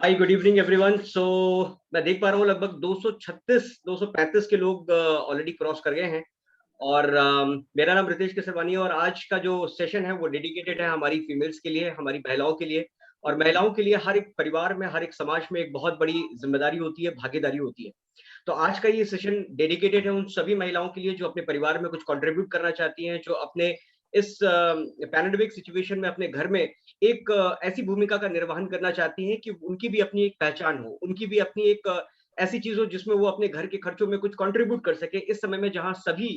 हाय, good evening everyone. सो मैं देख पा रहा हूँ लगभग 235 के लोग ऑलरेडी क्रॉस कर गए हैं। और मेरा नाम रितेश केसरवानी है और आज का जो सेशन है वो डेडिकेटेड है हमारी फीमेल्स के लिए, हमारी महिलाओं के लिए। और महिलाओं के लिए हर एक परिवार में, हर एक समाज में एक बहुत बड़ी जिम्मेदारी होती है, भागीदारी होती है। तो आज का ये सेशन डेडिकेटेड है उन सभी महिलाओं के लिए जो अपने परिवार में कुछ कंट्रीब्यूट करना चाहती हैं, जो अपने इस पैंडेमिक सिचुएशन में अपने घर में एक ऐसी भूमिका का निर्वहन करना चाहती हैं कि उनकी भी अपनी एक पहचान हो, उनकी भी अपनी एक ऐसी चीज हो जिसमें वो अपने घर के खर्चों में कुछ कंट्रीब्यूट कर सके इस समय में जहां सभी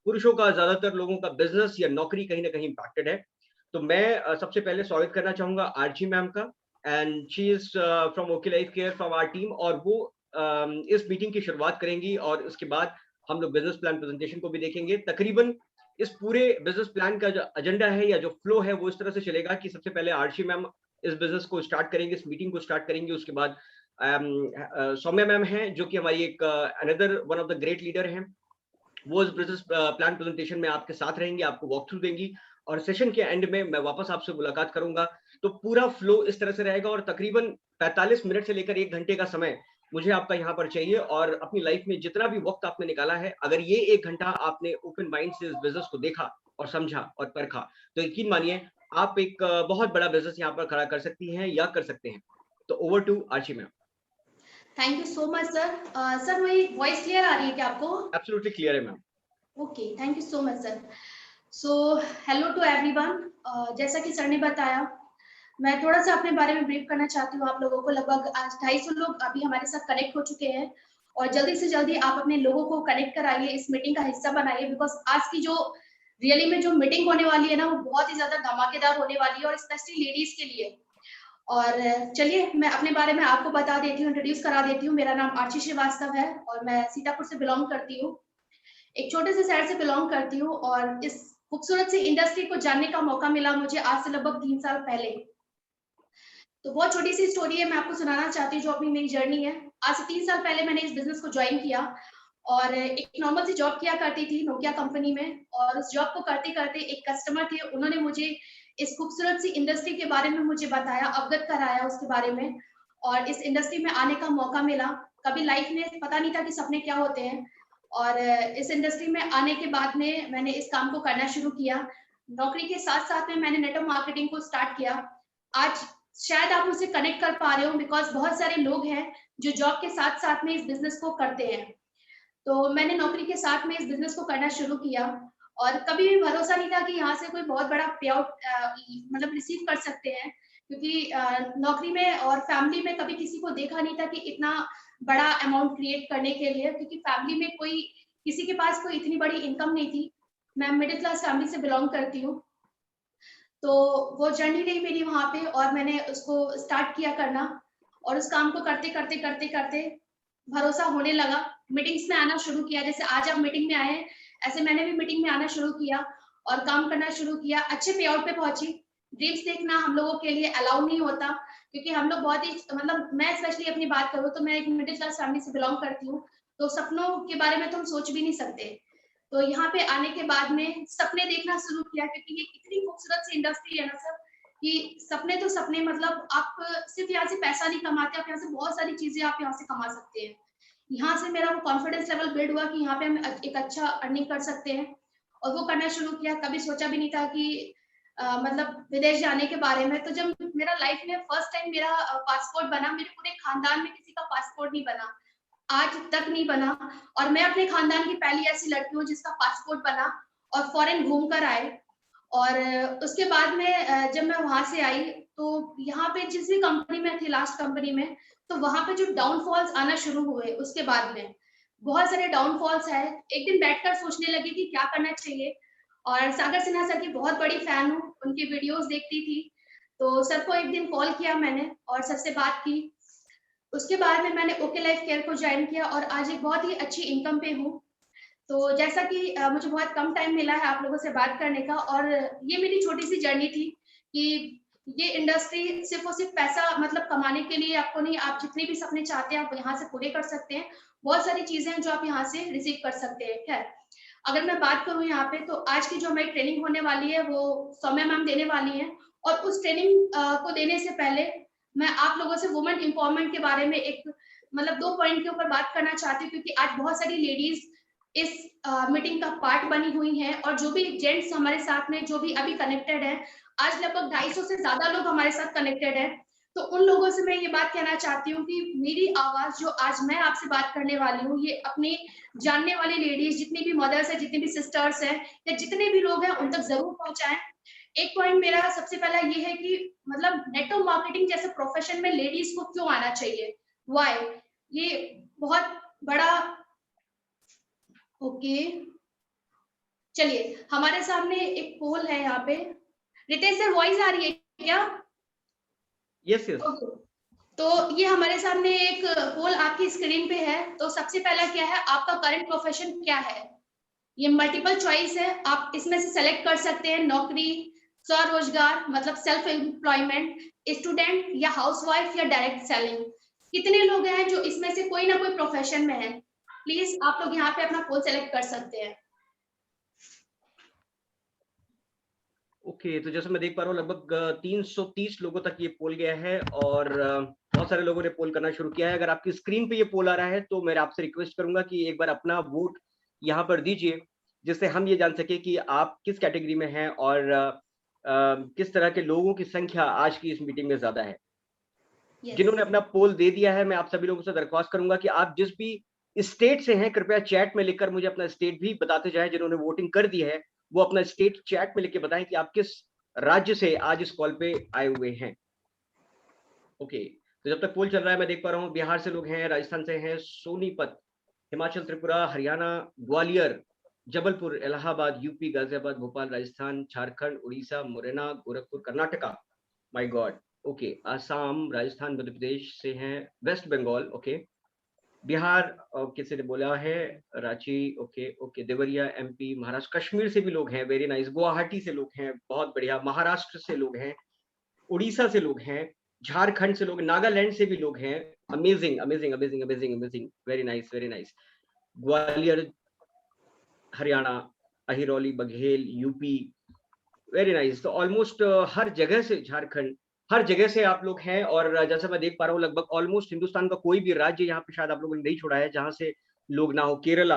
पुरुषों का, ज्यादातर लोगों का बिजनेस या नौकरी कहीं ना कहीं इम्पैक्टेड है। तो मैं सबसे पहले स्वागत करना चाहूंगा आरजी मैम का। And she is from OK Life Care from our team, और वो इस मीटिंग की शुरुआत करेंगी और उसके बाद हम लोग बिजनेस प्लान प्रेजेंटेशन को भी देखेंगे। तकरीबन इस पूरे बिजनेस प्लान का जो एजेंडा है या जो फ्लो है वो इस तरह से चलेगा कि सबसे पहले आरशी मैम इस बिजनेस को स्टार्ट करेंगे, इस मीटिंग को स्टार्ट करेंगे। उसके बाद सौम्या मैम हैं जो कि हमारी एक another one of the great leader हैं। वो इस बिजनेस प्लान प्रेजेंटेशन में आपके साथ रहेंगी, आपको वॉक थ्रू देंगी और सेशन के एंड में मैं वापस आपसे मुलाकात करूंगा। तो पूरा फ्लो इस तरह से रहेगा और तकरीबन 45 मिनट से लेकर 1 घंटे का समय मुझे आपका यहाँ पर चाहिए। और अपनी लाइफ में जितना भी वक्त आपने निकाला है, अगर ये 1 घंटा आपने ओपन माइंड से इस बिजनेस को देखा और समझा और परखा, तो यकीन मानिए आप एक बहुत बड़ा बिजनेस यहाँ पर खड़ा कर सकती हैं या कर सकते हैं। तो over to Archi ma'am. Thank you so much sir. Sir मेरी वॉइस क्लियर आ रही है क्या आपको? एब्सोल्युटली क्लियर है ma'am. Okay, thank you so much sir. So hello to everyone. जैसा कि सर ने बताया, मैं थोड़ा सा अपने बारे में ब्रीफ करना चाहती हूँ आप लोगों को। लगभग आज 250 लोग अभी हमारे साथ कनेक्ट हो चुके हैं और जल्दी से जल्दी आप अपने लोगों को कनेक्ट कराइए, इस मीटिंग का हिस्सा बनाइए, बिकॉज आज की जो रियली में जो मीटिंग होने वाली है ना, वो बहुत ही ज्यादा धमाकेदार होने वाली है और स्पेशली लेडीज के लिए। और चलिए मैं अपने बारे में आपको बता देती हूँ, इंट्रोड्यूस करा देती हूँ। मेरा नाम आर्ची श्रीवास्तव है और मैं सीतापुर से बिलोंग करती हूँ, एक छोटे से शहर से बिलोंग करती हूँ। और इस खूबसूरत सी इंडस्ट्री को जानने का मौका मिला मुझे आज से लगभग 3 साल पहले। तो बहुत छोटी सी स्टोरी है, मैं आपको सुनाना चाहती हूँ जो अपनी मेरी जर्नी है। आज से 3 साल पहले मैंने इस बिजनेस को ज्वाइन किया और एक नॉर्मल सी जॉब किया करती थी नोकिया कंपनी में। और उस जॉब को करते करते एक कस्टमर थे, उन्होंने मुझे इस खूबसूरत सी इंडस्ट्री के बारे में मुझे बताया, अवगत कराया उसके बारे में, और इस इंडस्ट्री में आने का मौका मिला। कभी लाइफ में पता नहीं था कि सपने क्या होते हैं। और इस इंडस्ट्री में आने के बाद में मैंने इस काम को करना शुरू किया। नौकरी के साथ साथ में मैंने नेटवर्क मार्केटिंग को स्टार्ट किया। आज शायद आप मुझसे कनेक्ट कर पा रहे हो, बिकॉज बहुत सारे लोग हैं जो जॉब के साथ साथ में इस बिजनेस को करते हैं। तो मैंने नौकरी के साथ में इस बिजनेस को करना शुरू किया और कभी भी भरोसा नहीं था कि यहाँ से कोई बहुत बड़ा पे आउट मतलब रिसीव कर सकते हैं, क्योंकि नौकरी में और फैमिली में कभी किसी को देखा नहीं था कि इतना बड़ा अमाउंट क्रिएट करने के लिए, क्योंकि फैमिली में कोई किसी के पास कोई इतनी बड़ी इनकम नहीं थी। मैं मिडिल क्लास फैमिली से बिलोंग करती हूँ। तो वो जर्नी रही मेरी वहां पे और मैंने उसको स्टार्ट किया करना और उस काम को करते करते करते करते भरोसा होने लगा। मीटिंग्स में आना शुरू किया, जैसे आज आप मीटिंग में आए ऐसे मैंने भी मीटिंग में आना शुरू किया और काम करना शुरू किया। अच्छे पे आउट पे पहुंची। ड्रीम्स देखना हम लोगों के लिए अलाउ नहीं होता, क्योंकि हम लोग बहुत ही मतलब मैं स्पेशली अपनी बात करूँ तो मैं एक मिडिल क्लास फैमिली से बिलोंग करती हूँ, तो सपनों के बारे में तो हम सोच भी नहीं सकते। तो यहाँ पे आने के बाद में सपने देखना शुरू किया, क्योंकि ये इतनी खूबसूरत सी इंडस्ट्री है ना सर, कि सपने तो सपने, मतलब आप सिर्फ यहाँ से पैसा नहीं कमाते, आप यहाँ से बहुत सारी चीजें आप यहाँ से कमा सकते हैं। यहाँ से मेरा वो कॉन्फिडेंस लेवल बिल्ड हुआ कि यहाँ पे हम एक अच्छा अर्निंग कर सकते हैं और वो करना शुरू किया। कभी सोचा भी नहीं था कि मतलब विदेश जाने के बारे में। तो जब मेरा लाइफ में फर्स्ट टाइम मेरा पासपोर्ट बना, मेरे पूरे खानदान में किसी का पासपोर्ट नहीं बना, आज तक नहीं बना। और मैं अपने खानदान की पहली ऐसी लड़की हूँ जिसका पासपोर्ट बना और फॉरेन घूम कर आए। और उसके बाद में जब मैं वहां से आई तो यहाँ पे जिस भी कंपनी में थी, लास्ट कंपनी में, तो वहां पे जो डाउनफॉल्स आना शुरू हुए उसके बाद में बहुत सारे डाउनफॉल्स है। एक दिन बैठकर सोचने लगी कि क्या करना चाहिए। और सागर सिन्हा सर की बहुत बड़ी फैन हूँ, उनकी वीडियोस देखती थी। तो सर को एक दिन कॉल किया मैंने और सर से बात की। उसके बाद में मैंने ओके लाइफ केयर को ज्वाइन किया और आज एक बहुत ही अच्छी इनकम पे हूँ। तो जैसा कि मुझे बहुत कम टाइम मिला है आप लोगों से बात करने का, और ये मेरी छोटी सी जर्नी थी कि ये इंडस्ट्री सिर्फ और सिर्फ पैसा मतलब कमाने के लिए आपको नहीं, आप जितने भी सपने चाहते हैं आप यहाँ से पूरे कर सकते हैं। बहुत सारी चीजें हैं जो आप यहाँ से रिसीव कर सकते हैं। खैर, अगर मैं बात करूं यहाँ पे, तो आज की जो हमारी ट्रेनिंग होने वाली है वो सौम्या मैम देने वाली हैं, और उस ट्रेनिंग को देने से पहले मैं आप लोगों से वुमेन एम्पावरमेंट के बारे में एक मतलब 2 पॉइंट के ऊपर बात करना चाहती हूँ, क्योंकि आज बहुत सारी लेडीज इस मीटिंग का पार्ट बनी हुई हैं, और जो भी जेंट्स हमारे साथ में जो भी अभी कनेक्टेड है, आज लगभग 250 से ज्यादा लोग हमारे साथ कनेक्टेड है। तो उन लोगों से मैं ये बात कहना चाहती हूँ कि मेरी आवाज जो आज मैं आपसे बात करने वाली हूँ, ये अपने जानने वाली लेडीज, जितनी भी मदर्स है, जितनी भी सिस्टर्स हैं, या जितने भी लोग हैं, उन तक जरूर पहुंचाएं। एक पॉइंट मेरा सबसे पहला ये है कि मतलब नेटवर्क मार्केटिंग जैसे प्रोफेशन में लेडीज को क्यों आना चाहिए, व्हाई, ये बहुत बड़ा। ओके, चलिए हमारे सामने एक पोल है यहाँ पे। रितेश सर, वॉइस आ रही है क्या? Yes yes. तो ये हमारे सामने एक पोल आपकी स्क्रीन पे है। तो सबसे पहला क्या है, आपका करंट प्रोफेशन क्या है? ये मल्टीपल चॉइस है, आप इसमें से सेलेक्ट कर सकते हैं। नौकरी, स्वरोजगार मतलब सेल्फ एम्प्लॉयमेंट, स्टूडेंट या हाउसवाइफ या डायरेक्ट सेलिंग। कितने लोग हैं जो इसमें से कोई ना कोई प्रोफेशन में है? प्लीज आप लोग यहाँ पे अपना पोल सेलेक्ट कर सकते हैं। ओके, तो जैसे मैं देख पा रहा हूँ लगभग 330 लोगों तक ये पोल गया है, और बहुत सारे लोगों ने पोल करना शुरू किया है। अगर आपकी स्क्रीन पे ये पोल आ रहा है तो मैं आपसे रिक्वेस्ट करूंगा कि एक बार अपना वोट यहाँ पर दीजिए, जिससे हम ये जान सके कि आप किस कैटेगरी में हैं और किस तरह के लोगों की संख्या आज की इस मीटिंग में ज्यादा है। जिन्होंने अपना पोल दे दिया है, मैं आप सभी लोगों से दरख्वास्त करूंगा कि आप जिस भी स्टेट से हैं, कृपया चैट में लिखकर मुझे अपना स्टेट भी बताते जाएं। जिन्होंने वोटिंग कर दी है वो अपना स्टेट चैट में लिख के बताएं कि आप किस राज्य से आज इस कॉल पे आए हुए हैं। ओके, तो जब तक पोल चल रहा है, मैं देख पा रहा हूँ बिहार से लोग हैं, राजस्थान से हैं, Sonipat, Himachal, Tripura, Haryana, Gwalior, Jabalpur, Allahabad, UP, Ghaziabad, Bhopal, Rajasthan, Jharkhand, Orissa, Morena, Gorakhpur, Karnataka, my God, okay, Assam, Rajasthan, Madhya Pradesh से हैं, वेस्ट बंगाल, ओके, बिहार, किसी ने बोला है, Ranchi, okay okay, Deoria, MP, Maharashtra, Kashmir से भी लोग हैं, वेरी नाइस, गुवाहाटी से लोग हैं, बहुत बढ़िया, महाराष्ट्र से लोग हैं, उड़ीसा से लोग हैं, झारखंड से लोग, नागालैंड से भी लोग हैं, amazing amazing amazing amazing amazing, very nice very nice, Gwalior, Haryana, Ahirauli, Baghel, UP, very nice. तो ऑलमोस्ट हर जगह से, झारखंड, हर जगह से आप लोग हैं, और जैसा मैं देख पा रहा हूँ लगभग ऑलमोस्ट हिंदुस्तान का कोई भी राज्य यहाँ पे शायद आप लोगों ने नहीं छोड़ा है जहां से लोग ना हो। केरला,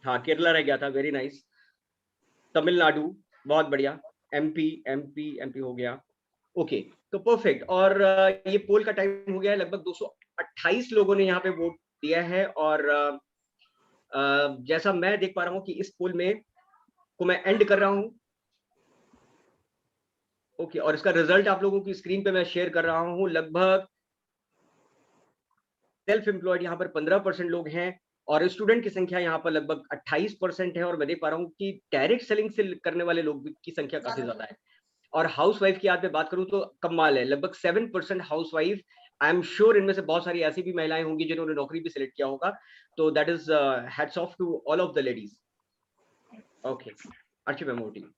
हाँ केरला रह गया था, वेरी नाइस, तमिलनाडु, बहुत बढ़िया, एमपी एमपी एमपी हो गया, ओके, तो परफेक्ट। और ये पोल का टाइम हो गया है, लगभग 228 लोगों ने यहाँ पे वोट दिया है, और जैसा मैं देख पा रहा हूँ कि इस पोल में को मैं एंड कर रहा हूँ, ओके, और इसका रिजल्ट आप लोगों की स्क्रीन पे मैं शेयर कर रहा हूँ। लगभग सेल्फ एम्प्लॉयड यहाँ पर 15% लोग हैं, और स्टूडेंट की संख्या यहाँ पर लगभग 28% है, और मैं देख पा रहा हूँ कि डायरेक्ट सेलिंग से करने वाले लोग की संख्या काफी ज्यादा है। और हाउस वाइफ की आज मैं बात करूँ तो कमाल है, लगभग 7% house wife. I am sure इनमें से बहुत सारी ऐसी भी महिलाएं होंगी जिन्होंने नौकरी भी सिलेक्ट किया होगा, तो that is hats off to all of the ladies. Okay, Archi ma'am, over to you.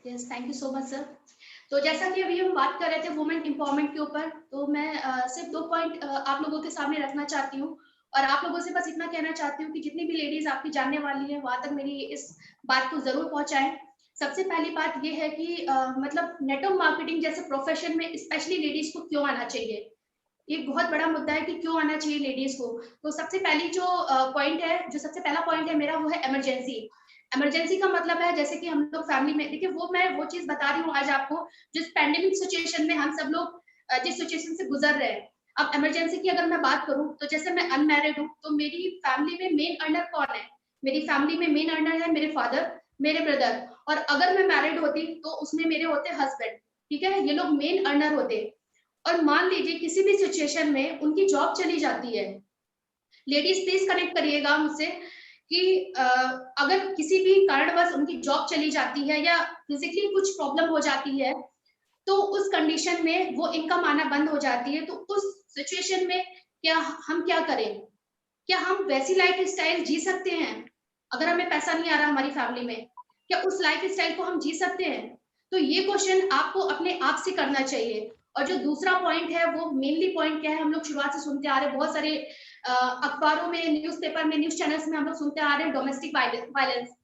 Yes, thank you so much sir. तो जैसा कि अभी हम बात कर रहे थे वुमेन एम्पावरमेंट के ऊपर, तो मैं सिर्फ 2 पॉइंट आप लोगों के सामने रखना चाहती हूँ, और आप लोगों से बस इतना कहना चाहती हूँ कि जितनी भी लेडीज आपकी जानने वाली है, वहां तक मेरी इस बात को जरूर पहुंचाएं। सबसे पहली बात ये है कि मतलब नेटवर्क मार्केटिंग जैसे प्रोफेशन में स्पेशली लेडीज को क्यों आना चाहिए, ये बहुत बड़ा मुद्दा है कि क्यों आना चाहिए लेडीज को। तो सबसे पहली जो पॉइंट है, जो सबसे पहला पॉइंट है मेरा, वो है इमरजेंसी। इमरजेंसी का मतलब है जैसे कि हम लोग फैमिली में, देखिए वो मैं वो चीज बता रही हूँ आज आपको, जिस पैंडेमिक सिचुएशन में हम सब लोग जिस सिचुएशन से गुजर रहे हैं। अब इमरजेंसी की अगर मैं बात करूँ, तो जैसे मैं अनमैरिड हूँ, तो मेरी फैमिली में मेन अर्नर कौन है? मेरी फैमिली में मेन अर्नर है मेरे फादर, मेरे ब्रदर, और अगर मैं मैरिड होती तो उसमें मेरे होते हस्बैंड। ठीक है, ये लोग मेन अर्नर होते। और मान लीजिए किसी भी सिचुएशन में उनकी जॉब चली जाती है, लेडीज प्लीज कनेक्ट करिएगा मुझसे कि अगर किसी भी कारणवश उनकी जॉब चली जाती है या फिजिकली कुछ प्रॉब्लम हो जाती है, तो उस कंडीशन में वो इनकम आना बंद हो जाती है। तो उस सिचुएशन में क्या हम क्या करें? क्या हम वैसी लाइफ स्टाइल जी सकते हैं? अगर हमें पैसा नहीं आ रहा हमारी फैमिली में, क्या उस लाइफ स्टाइल को हम जी सकते हैं? तो ये क्वेश्चन आपको अपने आप से करना चाहिए। और जो दूसरा पॉइंट है वो मेनली पॉइंट क्या है, हम लोग शुरुआत से सुनते आ रहे हैं, बहुत सारे अखबारों में, न्यूज़पेपर में, न्यूज़ चैनल्स में हम लोग सुनते आ रहे हैं डोमेस्टिक वायलेंस।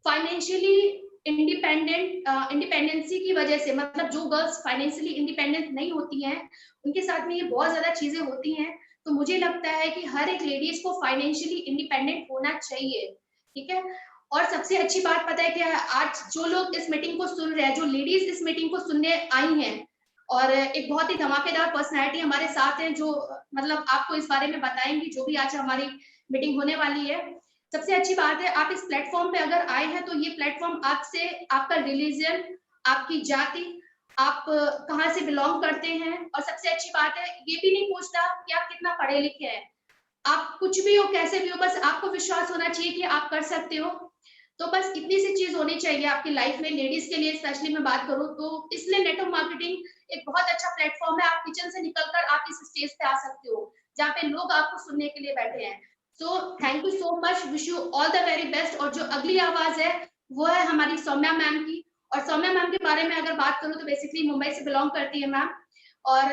फाइनेंशियली इंडिपेंडेंसी की वजह से, मतलब जो गर्ल्स फाइनेंशियली इंडिपेंडेंट नहीं होती हैं, उनके साथ में ये बहुत ज्यादा चीजें होती हैं। तो मुझे लगता है कि हर एक लेडीज को फाइनेंशियली इंडिपेंडेंट होना चाहिए, ठीक है। और सबसे अच्छी बात पता है कि आज जो लोग इस मीटिंग को सुन रहे हैं, जो लेडीज इस मीटिंग को सुनने आई हैं, और एक बहुत ही धमाकेदार पर्सनैलिटी हमारे साथ है, जो मतलब आपको इस बारे में बताएंगी, जो भी आज हमारी मीटिंग होने वाली है। सबसे अच्छी बात है, आप इस प्लेटफॉर्म पे अगर आए हैं, तो ये प्लेटफॉर्म आपसे, आपका रिलीजन, आपकी जाति, आप कहाँ से बिलोंग करते हैं, और सबसे अच्छी बात है, ये भी नहीं पूछता कि आप कितना पढ़े लिखे हैं। आप कुछ भी हो, कैसे भी हो, बस आपको विश्वास होना चाहिए कि आप कर सकते हो। तो बस इतनी सी चीज होनी चाहिए आपकी लाइफ में, लेडीज के लिए स्पेशली मैं बात करूँ तो। इसलिए नेटवर्क मार्केटिंग एक बहुत अच्छा प्लेटफॉर्म है। आप किचन से निकलकर आप इस स्टेज पे आ सकते हो, जहाँ पे लोग आपको सुनने के लिए बैठे हैं। So thank you so much, wish you all the very best. और जो अगली आवाज है वो है हमारी सौम्या मैम की। और सौम्या मैम के बारे में अगर बात करूँ तो बेसिकली मुंबई से बिलोंग करती है मैम, और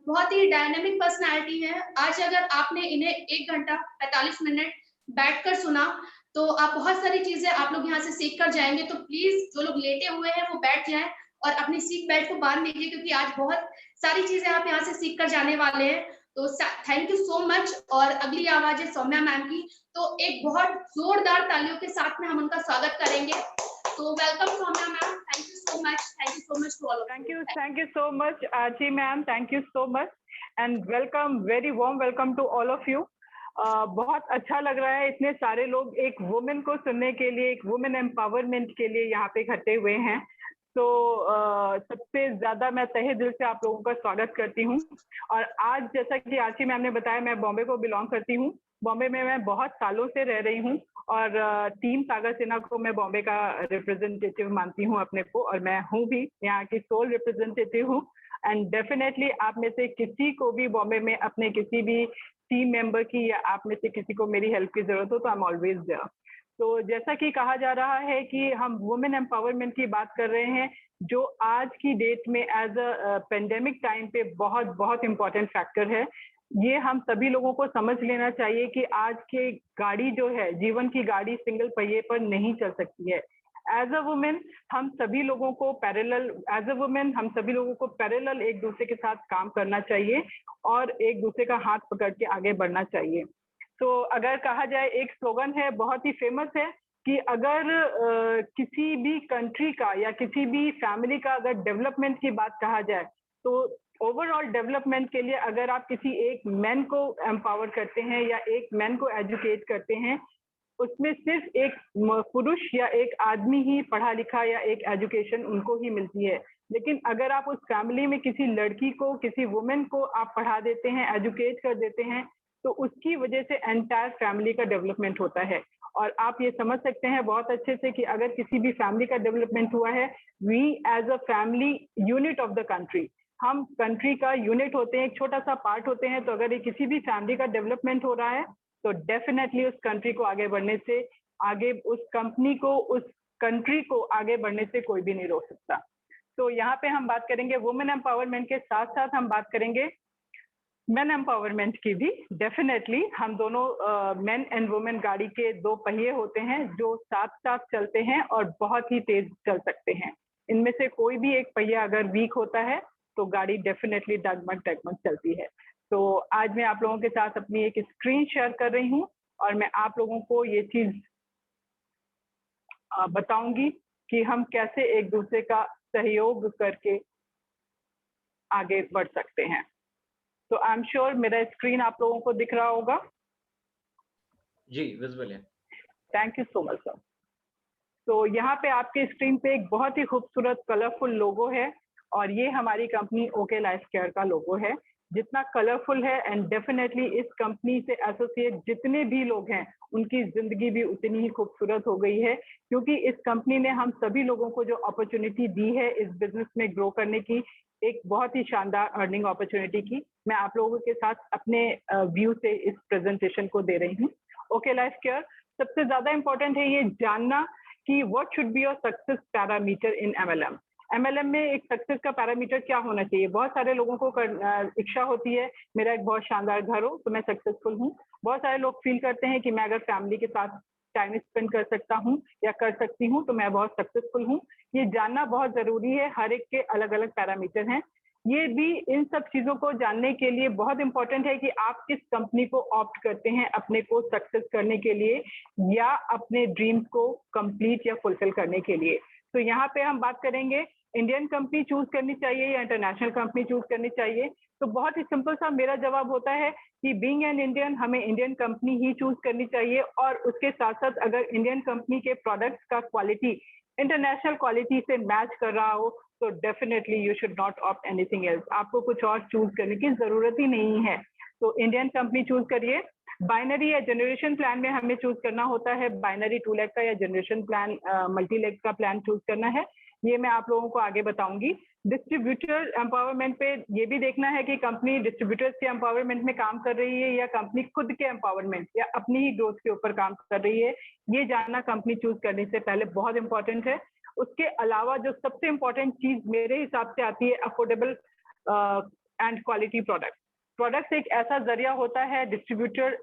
बहुत ही डायनेमिक पर्सनालिटी है। आज अगर आपने इन्हें 1 घंटा 45 मिनट बैठकर सुना, तो आप बहुत सारी चीजें आप लोग यहाँ से सीख कर जाएंगे। तो प्लीज जो लोग लेटे हुए हैं वो बैठ जाएं और अपनी सीट बेल्ट को बांध लीजिए, क्योंकि आज बहुत सारी चीजें आप यहाँ से सीख कर जाने वाले हैं। तो थैंक यू सो मच। और अगली आवाज है सौम्या मैम की, तो एक बहुत जोरदार तालियों के साथ में हम उनका स्वागत करेंगे। तो welcome Saumya ma'am, thank you so much, thank you so much to all of you. Thank you so much, Archie ma'am. Thank you so much and welcome, very warm welcome to all of you. बहुत अच्छा लग रहा है, इतने सारे लोग एक women को सुनने के लिए, एक वुमेन एम्पावरमेंट के लिए यहाँ पे इकट्ठे हुए हैं। तो सबसे ज्यादा मैं तहे दिल से आप लोगों का स्वागत करती हूँ। और आज जैसा कि आर्ची मैम ने बताया, मैं बॉम्बे को बिलोंग करती हूँ। बॉम्बे में मैं बहुत सालों से रह रही हूँ और टीम सागर सिन्हा को मैं बॉम्बे का रिप्रेजेंटेटिव मानती हूँ अपने को, और मैं हूँ भी यहाँ की सोल रिप्रेजेंटेटिव हूँ। एंड डेफिनेटली आप में से किसी को भी बॉम्बे में अपने किसी भी टीम मेंबर की या आप में से किसी को मेरी हेल्प की जरूरत हो तो आई एम ऑलवेज देयर। तो जैसा कि कहा जा रहा है कि हम वुमेन एम्पावरमेंट की बात कर रहे हैं, जो आज की डेट में एज अ पेंडेमिक टाइम पे बहुत बहुत इंपॉर्टेंट फैक्टर है। ये हम सभी लोगों को समझ लेना चाहिए कि आज के गाड़ी जो है, जीवन की गाड़ी सिंगल पहिए पर नहीं चल सकती है। एज अ वुमेन हम सभी लोगों को पैरेलल एक दूसरे के साथ काम करना चाहिए और एक दूसरे का हाथ पकड़ के आगे बढ़ना चाहिए। तो अगर कहा जाए, एक स्लोगन है बहुत ही फेमस है कि अगर किसी भी कंट्री का या किसी भी फैमिली का अगर डेवलपमेंट की बात कहा जाए, तो ओवरऑल डेवलपमेंट के लिए अगर आप किसी एक मैन को एम्पावर करते हैं या एक मैन को एजुकेट करते हैं, उसमें सिर्फ एक पुरुष या एक आदमी ही पढ़ा लिखा या एक एजुकेशन उनको ही मिलती है। लेकिन अगर आप उस फैमिली में किसी लड़की को, किसी वुमेन को आप पढ़ा देते हैं, एजुकेट कर देते हैं, तो उसकी वजह से एंटायर फैमिली का डेवलपमेंट होता है। और आप ये समझ सकते हैं बहुत अच्छे से कि अगर किसी भी फैमिली का डेवलपमेंट हुआ है, we as a family unit of the country, हम कंट्री का यूनिट होते हैं, एक छोटा सा पार्ट होते हैं। तो अगर ये किसी भी फैमिली का डेवलपमेंट हो रहा है तो डेफिनेटली उस कंट्री को आगे बढ़ने से, आगे उस कंपनी को, उस कंट्री को आगे बढ़ने से कोई भी नहीं रोक सकता। तो यहाँ पे हम बात करेंगे वुमेन एम्पावरमेंट के साथ साथ हम बात करेंगे मेन एम्पावरमेंट की भी। डेफिनेटली हम दोनों मेन एंड वुमेन गाड़ी के दो पहिए होते हैं जो साथ साथ चलते हैं और बहुत ही तेज चल सकते हैं। इनमें से कोई भी एक पहिया अगर वीक होता है तो गाड़ी डेफिनेटली डगमग डगमग चलती है। तो आज मैं आप लोगों के साथ अपनी एक स्क्रीन शेयर कर रही हूँ और मैं आप लोगों को ये चीज बताऊंगी कि हम कैसे एक दूसरे का सहयोग करके आगे बढ़ सकते हैं। तो आई एम श्योर मेरा स्क्रीन आप लोगों को दिख रहा होगा। जी, विजिबल है। Thank you so much sir. तो यहाँ पे आपके स्क्रीन पे एक बहुत ही खूबसूरत कलरफुल लोगो है और ये हमारी कंपनी ओके लाइफ केयर का लोगो है। जितना कलरफुल है एंड डेफिनेटली इस कंपनी से एसोसिएट जितने भी लोग हैं उनकी जिंदगी भी उतनी ही खूबसूरत हो गई है, क्योंकि इस कंपनी ने हम सभी लोगों को जो अपॉर्चुनिटी दी है इस बिजनेस में ग्रो करने की, एक बहुत ही शानदार अर्निंग अपॉर्चुनिटी की, मैं आप लोगों के साथ अपने व्यू से इस प्रेजेंटेशन को दे रही हूँ। ओके लाइफ केयर, सबसे ज्यादा इंपॉर्टेंट है ये जानना कि what should be your success parameter in MLM। MLM में एक सक्सेस का पैरामीटर क्या होना चाहिए? बहुत सारे लोगों को इच्छा होती है मेरा एक बहुत शानदार घर हो तो मैं सक्सेसफुल हूँ। बहुत सारे लोग फील करते हैं कि मैं अगर फैमिली के साथ टाइम स्पेंड कर सकता हूँ या कर सकती हूँ तो मैं बहुत सक्सेसफुल हूँ। ये जानना बहुत जरूरी है, हर एक के अलग अलग पैरामीटर हैं। ये भी इन सब चीजों को जानने के लिए बहुत इंपॉर्टेंट है कि आप किस कंपनी को ऑप्ट करते हैं अपने को सक्सेस करने के लिए या अपने ड्रीम्स को कंप्लीट या फुलफिल करने के लिए। तो यहाँ पे हम बात करेंगे इंडियन कंपनी चूज करनी चाहिए या इंटरनेशनल कंपनी चूज करनी चाहिए। तो बहुत ही सिंपल सा मेरा जवाब होता है कि बीइंग एन इंडियन हमें इंडियन कंपनी ही चूज करनी चाहिए, और उसके साथ साथ अगर इंडियन कंपनी के प्रोडक्ट्स का क्वालिटी इंटरनेशनल क्वालिटी से मैच कर रहा हो तो definitely you should not opt anything else. आपको कुछ और चूज करने की जरूरत ही नहीं है। तो इंडियन कंपनी चूज करिए। बाइनरी या जनरेशन प्लान में हमें चूज करना होता है बाइनरी 2 लेग का या जनरेशन प्लान मल्टी लेग का प्लान चूज करना है। ये मैं आप लोगों को आगे बताऊंगी। डिस्ट्रीब्यूटर एम्पावरमेंट पे ये भी देखना है कि कंपनी डिस्ट्रीब्यूटर्स के एम्पावरमेंट में काम कर रही है या कंपनी खुद के एम्पावरमेंट या अपनी ही ग्रोथ के ऊपर काम कर रही है। ये जानना कंपनी चूज करने से पहले बहुत इंपॉर्टेंट है। उसके अलावा जो सबसे इंपॉर्टेंट चीज मेरे हिसाब से आती है affordable and quality product. Products एक ऐसा जरिया होता है डिस्ट्रीब्यूटर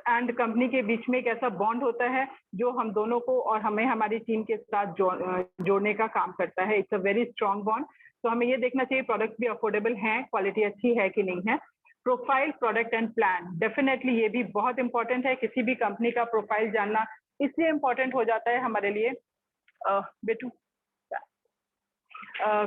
एंड कंपनी के बीच में एक ऐसा बॉन्ड होता है जो हम दोनों को और हमें हमारी टीम के साथ जोड़ने का काम करता है। It's a very strong bond. तो हमें ये देखना चाहिए प्रोडक्ट भी अफोर्डेबल हैं, क्वालिटी अच्छी है कि नहीं है। Profile, product and plan, definitely ये भी बहुत इंपॉर्टेंट है। किसी भी कंपनी का प्रोफाइल जानना इसलिए इंपॉर्टेंट हो जाता है हमारे लिए बेटू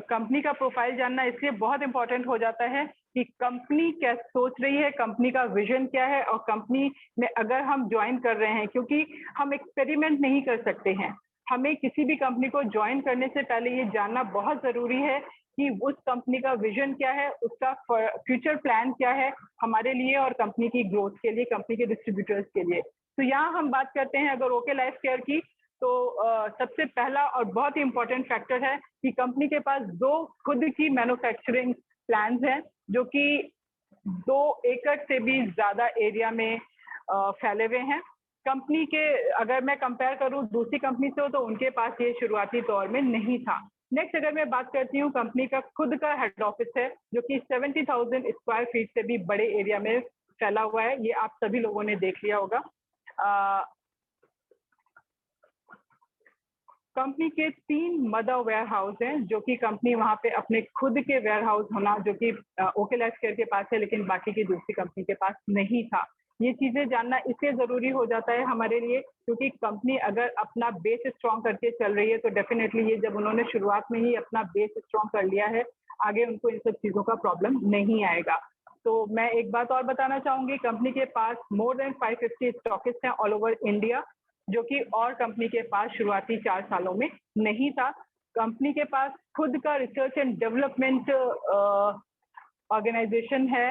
कंपनी का प्रोफाइल जानना इसलिए बहुत इंपॉर्टेंट हो जाता है कि कंपनी क्या सोच रही है, कंपनी का विजन क्या है, और कंपनी में अगर हम ज्वाइन कर रहे हैं, क्योंकि हम एक्सपेरिमेंट नहीं कर सकते हैं। हमें किसी भी कंपनी को ज्वाइन करने से पहले ये जानना बहुत जरूरी है कि उस कंपनी का विजन क्या है, उसका फ्यूचर प्लान क्या है हमारे लिए और कंपनी की ग्रोथ के लिए, कंपनी के डिस्ट्रीब्यूटर्स के लिए। तो यहाँ हम बात करते हैं अगर ओके लाइफ केयर की, तो सबसे पहला और बहुत ही इंपॉर्टेंट फैक्टर है कि कंपनी के पास 2 खुद की मैन्युफैक्चरिंग प्लान्स हैं जो कि 2 एकड़ से भी ज्यादा एरिया में फैले हुए हैं। कंपनी के अगर मैं कंपेयर करूं दूसरी कंपनी से तो उनके पास ये शुरुआती दौर में नहीं था। नेक्स्ट अगर मैं बात करती हूँ कंपनी का खुद का हेड ऑफिस है जो कि 70,000 स्क्वायर फीट से भी बड़े एरिया में फैला हुआ है। ये आप सभी लोगों ने देख लिया होगा। कंपनी के 3 मदर वेयर हाउस हैं जो कि कंपनी वहां पे अपने खुद के वेयर हाउस होना जो कि ओके लाइफ केयर के पास है लेकिन बाकी की दूसरी कंपनी के पास नहीं था। ये चीजें जानना इसलिए जरूरी हो जाता है हमारे लिए क्योंकि कंपनी अगर अपना बेस स्ट्रॉन्ग करके चल रही है तो डेफिनेटली ये जब उन्होंने शुरुआत में ही अपना बेस स्ट्रॉन्ग कर लिया है आगे उनको इन सब चीजों का प्रॉब्लम नहीं आएगा। तो मैं एक बात और बताना चाहूंगी, कंपनी के पास मोर देन 550 स्टॉकिस्ट हैं ऑल ओवर इंडिया जो कि और कंपनी के पास शुरुआती 4 सालों में नहीं था। कंपनी के पास खुद का रिसर्च एंड डेवलपमेंट ऑर्गेनाइजेशन है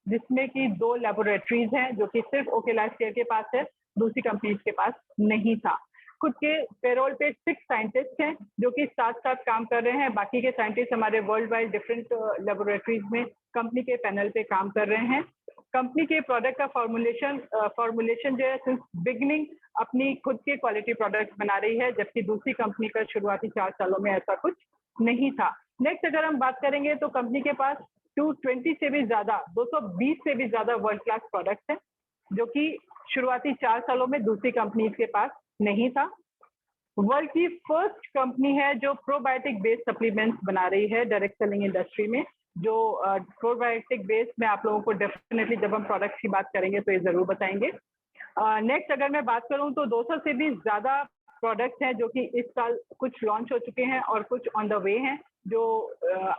जिसमें कि 2 लैबोरेटरीज हैं जो कि सिर्फ ओके लाइफ केयर के पास है, दूसरी कंपनीज के पास नहीं था। खुद के पेरोल पे 6 साइंटिस्ट हैं जो कि साथ साथ काम कर रहे हैं। बाकी के साइंटिस्ट हमारे वर्ल्ड वाइड डिफरेंट लैबोरेटरीज में कंपनी के पैनल पे काम कर रहे हैं। कंपनी के प्रोडक्ट का फॉर्मुलेशन जो है सिंस बिगिनिंग अपनी खुद के क्वालिटी प्रोडक्ट बना रही है जबकि दूसरी कंपनी का शुरुआती 4 सालों में ऐसा कुछ नहीं था। नेक्स्ट अगर हम बात करेंगे तो कंपनी के पास 220 से भी ज्यादा 220 से भी ज्यादा वर्ल्ड क्लास प्रोडक्ट्स हैं जो कि शुरुआती 4 सालों में दूसरी कंपनीज के पास नहीं था। वर्ल्ड की फर्स्ट कंपनी है जो प्रोबायोटिक बेस्ड सप्लीमेंट्स बना रही है डायरेक्ट सेलिंग इंडस्ट्री में। जो प्रोबायोटिक बेस्ड में आप लोगों को डेफिनेटली जब हम प्रोडक्ट्स की बात करेंगे तो ये जरूर बताएंगे। नेक्स्ट अगर मैं बात करूं तो 200 से भी ज्यादा प्रोडक्ट्स हैं जो कि इस साल कुछ लॉन्च हो चुके हैं और कुछ ऑन द वे हैं जो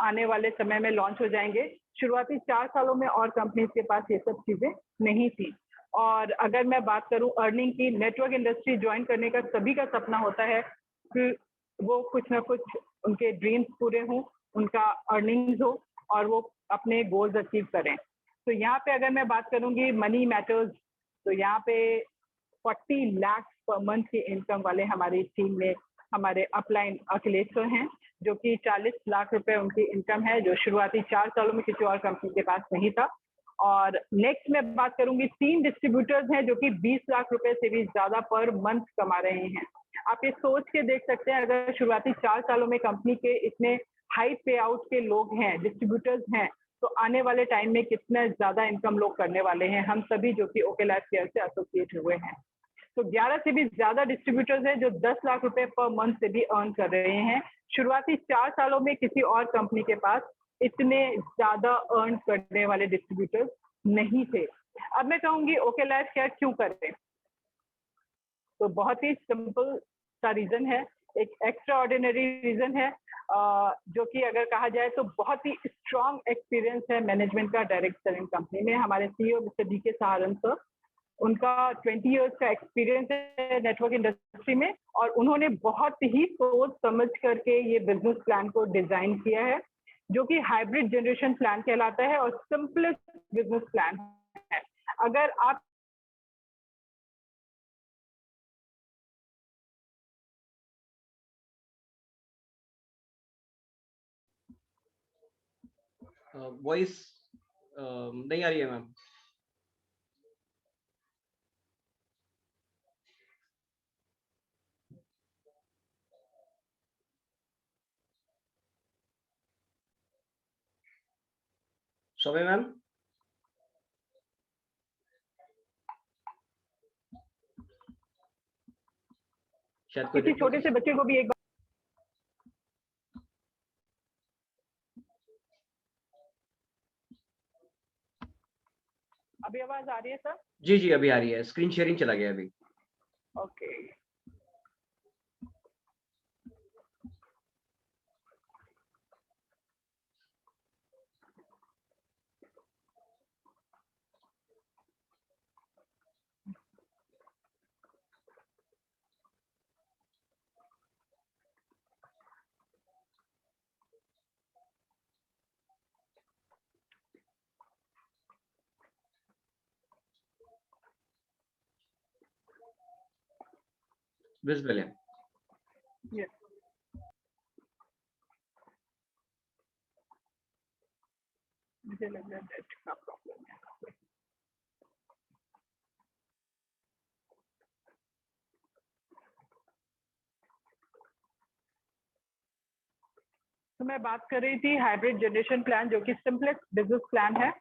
आने वाले समय में लॉन्च हो जाएंगे। शुरुआती 4 सालों में और कंपनीज के पास ये सब चीजें नहीं थी। और अगर मैं बात करूं अर्निंग की, नेटवर्क इंडस्ट्री ज्वाइन करने का सभी का सपना होता है कि वो कुछ ना कुछ उनके ड्रीम्स पूरे हों, उनका अर्निंग्स हो और वो अपने गोल्स अचीव करें। तो यहाँ पे अगर मैं बात करूंगी मनी मैटर्स, तो यहाँ पे 40 लाख पर मंथ की इनकम वाले हमारी टीम में हमारे अपलाइन अखिलेश सर हैं जो कि 40 लाख रुपए उनकी इनकम है जो शुरुआती 4 सालों में किसी और कंपनी के पास नहीं था। और नेक्स्ट मैं बात करूंगी 3 डिस्ट्रीब्यूटर्स हैं जो कि 20 लाख रुपए से भी ज्यादा पर मंथ कमा रहे हैं। आप ये सोच के देख सकते हैं, अगर शुरुआती 4 सालों में कंपनी के इतने हाई पे आउट के लोग हैं, डिस्ट्रीब्यूटर्स हैं, तो आने वाले टाइम में कितना ज़्यादा इनकम लोग करने वाले हैं, हम सभी जो कि ओके लाइफ केयर से एसोसिएट हुए हैं। तो 11 से भी ज़्यादा डिस्ट्रीब्यूटर्स हैं जो 10 लाख रुपए पर मंथ से भी अर्न कर रहे हैं। शुरुआती 4 सालों में किसी और कंपनी के पास इतने ज़्यादा अर्न करने वाले डिस्ट्रीब्यूटर्स नहीं थे। अब मैं कहूँगी ओके लाइफ केयर क्यों करें? तो बहुत ही सिंपल सा रीजन है, एक एक्स्ट्रा ऑर्डिनरी रीजन है, जो कि अगर कहा जाए तो बहुत ही स्ट्रॉन्ग एक्सपीरियंस है मैनेजमेंट का डायरेक्ट सेलिंग कंपनी में। हमारे सीईओ मिस्टर DK सहारन सर, उनका 20 इयर्स का एक्सपीरियंस है नेटवर्क इंडस्ट्री में, और उन्होंने बहुत ही सोच समझ करके ये बिजनेस प्लान को डिजाइन किया है, जो कि हाइब्रिड जनरेशन प्लान कहलाता है और सिंपलेस्ट बिजनेस प्लान है। अगर आप वॉइस नहीं आ रही है मैम। शोभा मैम, शायद कोई किसी छोटे से बच्चे को भी एक बार, अभी आवाज आ रही है सर? जी जी अभी आ रही है, स्क्रीन शेयरिंग चला गया अभी। ओके। विजिबल है। Yes. मुझे लग रहा है नेट का प्रॉब्लम है। तो मैं बात कर रही थी हाइब्रिड जनरेशन प्लान, जो कि सिंपलेस्ट बिजनेस प्लान है।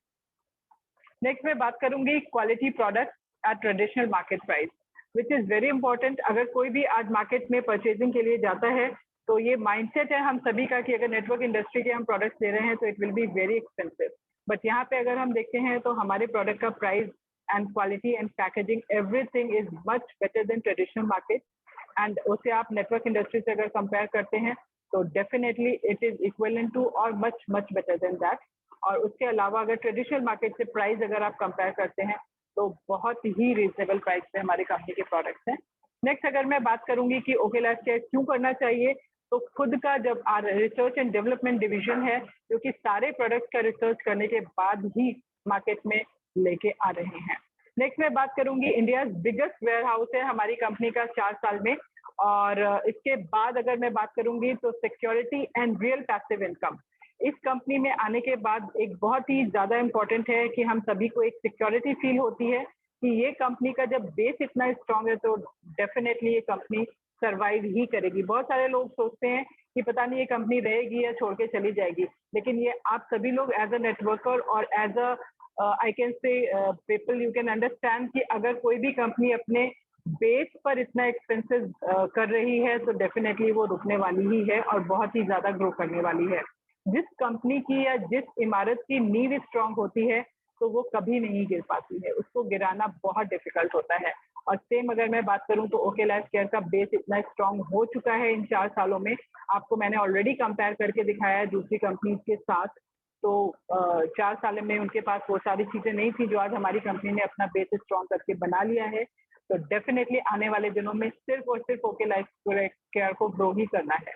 नेक्स्ट मैं बात करूंगी quality product at traditional market price, which is very important. अगर कोई भी आज मार्केट में परचेजिंग के लिए जाता है तो ये माइंडसेट है हम सभी का कि अगर नेटवर्क इंडस्ट्री के हम प्रोडक्ट्स ले रहे हैं तो it will be very expensive, but यहाँ पे अगर हम देखते हैं तो हमारे प्रोडक्ट का price and quality and packaging everything is much better then traditional market, and उसे आप नेटवर्क इंडस्ट्री से अगर कंपेयर करते हैं तो definitely it is equivalent to और much much better than that. और उसके अलावा अगर ट्रेडिशनल मार्केट से प्राइस अगर आप कंपेयर करते हैं तो बहुत ही रीजनेबल प्राइस पे हमारी कंपनी के प्रोडक्ट्स हैं। नेक्स्ट अगर मैं बात करूंगी कि ओके लाइफ केयर क्यों करना चाहिए, तो खुद का जब रिसर्च एंड डेवलपमेंट डिवीजन है जो कि सारे प्रोडक्ट्स का रिसर्च करने के बाद ही मार्केट में लेके आ रहे हैं। नेक्स्ट मैं बात करूंगी इंडिया बिगेस्ट वेयर हाउस है हमारी कंपनी का 4 साल में, और इसके बाद अगर मैं बात करूंगी तो security and real passive income. इस कंपनी में आने के बाद एक बहुत ही ज्यादा इम्पोर्टेंट है कि हम सभी को एक सिक्योरिटी फील होती है कि ये कंपनी का जब बेस इतना स्ट्रांग है तो डेफिनेटली ये कंपनी सरवाइव ही करेगी। बहुत सारे लोग सोचते हैं कि पता नहीं ये कंपनी रहेगी या छोड़ के चली जाएगी, लेकिन ये आप सभी लोग एज अ नेटवर्कर और as a I can say people you can understand कि अगर कोई भी कंपनी अपने बेस पर इतना एक्सपेंसिव कर रही है तो डेफिनेटली वो रुकने वाली ही है और बहुत ही ज्यादा ग्रो करने वाली है। जिस कंपनी की या जिस इमारत की नींव स्ट्रांग होती है तो वो कभी नहीं गिर पाती है, उसको गिराना बहुत डिफिकल्ट होता है। और सेम अगर मैं बात करूं तो ओके लाइफ केयर का बेस इतना स्ट्रांग हो चुका है इन 4 सालों में, आपको मैंने ऑलरेडी कंपेयर करके दिखाया है दूसरी कंपनीज के साथ। तो 4 साल में उनके पास वो सारी चीजें नहीं थी जो आज हमारी कंपनी ने अपना बेस स्ट्रांग करके बना लिया है। तो डेफिनेटली आने वाले दिनों में सिर्फ और सिर्फ ओके लाइफ केयर को ग्रो ही करना है।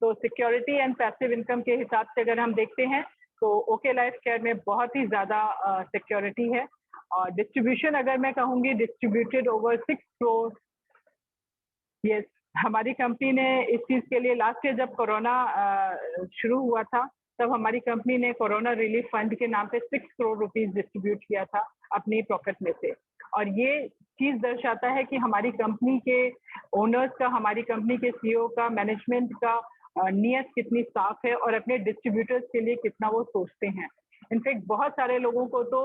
तो सिक्योरिटी एंड पैसिव इनकम के हिसाब से अगर हम देखते हैं तो ओके लाइफ केयर में बहुत ही ज्यादा सिक्योरिटी है। और डिस्ट्रीब्यूशन अगर मैं कहूंगी डिस्ट्रीब्यूटेड ओवर 6 करोड़। यस, हमारी कंपनी ने इस चीज के लिए लास्ट ईयर जब कोरोना शुरू हुआ था तब हमारी कंपनी ने कोरोना रिलीफ फंड के नाम पे 6 करोड़ रुपीस डिस्ट्रीब्यूट किया था अपनी पॉकेट में से। और ये चीज दर्शाता है कि हमारी कंपनी के ओनर्स का, हमारी कंपनी के सीईओ का, मैनेजमेंट का नीयत कितनी साफ है और अपने डिस्ट्रीब्यूटर्स के लिए कितना वो सोचते हैं। इनफैक्ट बहुत सारे लोगों को तो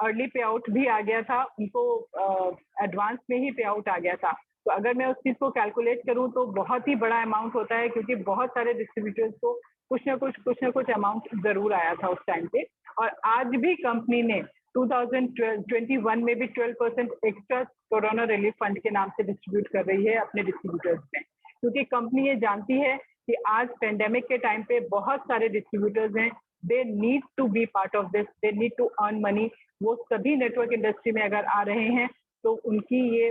अर्ली पे आउट भी आ गया था, उनको एडवांस में ही पे आउट आ गया था। तो अगर मैं उस चीज को कैलकुलेट करूं तो बहुत ही बड़ा अमाउंट होता है, क्योंकि बहुत सारे डिस्ट्रीब्यूटर्स को कुछ ना कुछ अमाउंट जरूर आया था उस टाइम पे। और आज भी कंपनी ने 2021 में भी 12% एक्स्ट्रा कोरोना रिलीफ फंड के नाम से डिस्ट्रीब्यूट कर रही है अपने डिस्ट्रीब्यूटर्स में, क्योंकि कंपनी ये जानती है कि आज पेंडेमिक के टाइम पे बहुत सारे डिस्ट्रीब्यूटर्स हैं, they need to be part of this, they need to earn money. वो सभी नेटवर्क इंडस्ट्री में अगर आ रहे हैं तो उनकी ये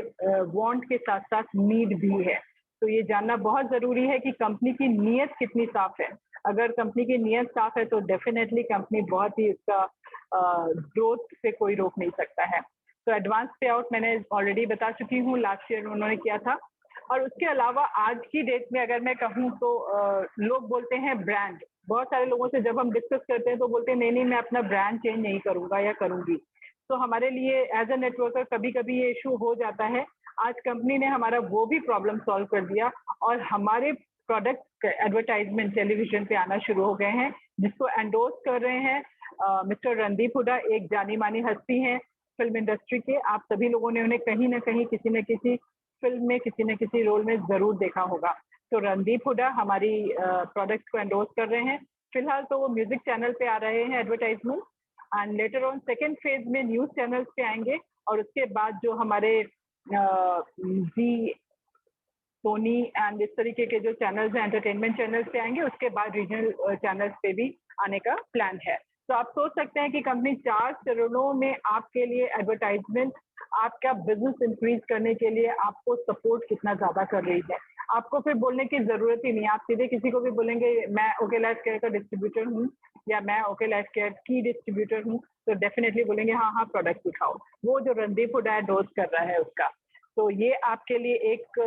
वांट के साथ साथ नीड भी है। तो ये जानना बहुत जरूरी है कि कंपनी की नीयत कितनी साफ है। अगर कंपनी की नीयत साफ है तो डेफिनेटली कंपनी बहुत ही इसका ग्रोथ से कोई रोक नहीं सकता है। तो एडवांस पे आउट मैंने ऑलरेडी बता चुकी हूँ, लास्ट ईयर उन्होंने किया था। और उसके अलावा आज की डेट में अगर मैं कहूँ तो लोग बोलते हैं ब्रांड, बहुत सारे लोगों से जब हम डिस्कस करते हैं तो बोलते हैं नहीं मैं अपना ब्रांड चेंज नहीं करूंगा या करूंगी। तो हमारे लिए एज अ नेटवर्कर कभी कभी ये इशू हो जाता है। आज कंपनी ने हमारा वो भी प्रॉब्लम सॉल्व कर दिया और हमारे प्रोडक्ट एडवर्टाइजमेंट टेलीविजन पे आना शुरू हो गए हैं, जिसको एंडोर्स कर रहे हैं मिस्टर रणदीप हुड्डा, एक जानी मानी हस्ती हैं फिल्म इंडस्ट्री के। आप सभी लोगों ने उन्हें कहीं ना कहीं किसी न किसी फिल्म में किसी न किसी रोल में जरूर देखा होगा। तो रणदीप हुड्डा हमारी प्रोडक्ट को एंडोर्स कर रहे हैं। फिलहाल तो वो म्यूजिक चैनल पे आ रहे हैं advertisement, and later on second phase में न्यूज चैनल्स पे आएंगे, और उसके बाद जो हमारे जी सोनी एंड इस तरीके के जो चैनल्स हैं एंटरटेनमेंट चैनल्स पे आएंगे, उसके बाद रीजनल चैनल्स पे भी आने का प्लान है। तो आप सोच सकते हैं कि कंपनी 4 चरणों में आपके लिए एडवर्टाइजमेंट, आपका बिजनेस इंक्रीज करने के लिए आपको सपोर्ट कितना ज्यादा कर रही है। आपको फिर बोलने की जरूरत ही नहीं, आप सीधे किसी को भी बोलेंगे मैं ओके लाइफ केयर का डिस्ट्रीब्यूटर हूँ या मैं ओके लाइफ केयर की डिस्ट्रीब्यूटर हूँ, तो डेफिनेटली बोलेंगे हाँ प्रोडक्ट दिखाओ। वो जो रणदीप हुड्डा डोज कर रहा है उसका, तो ये आपके लिए एक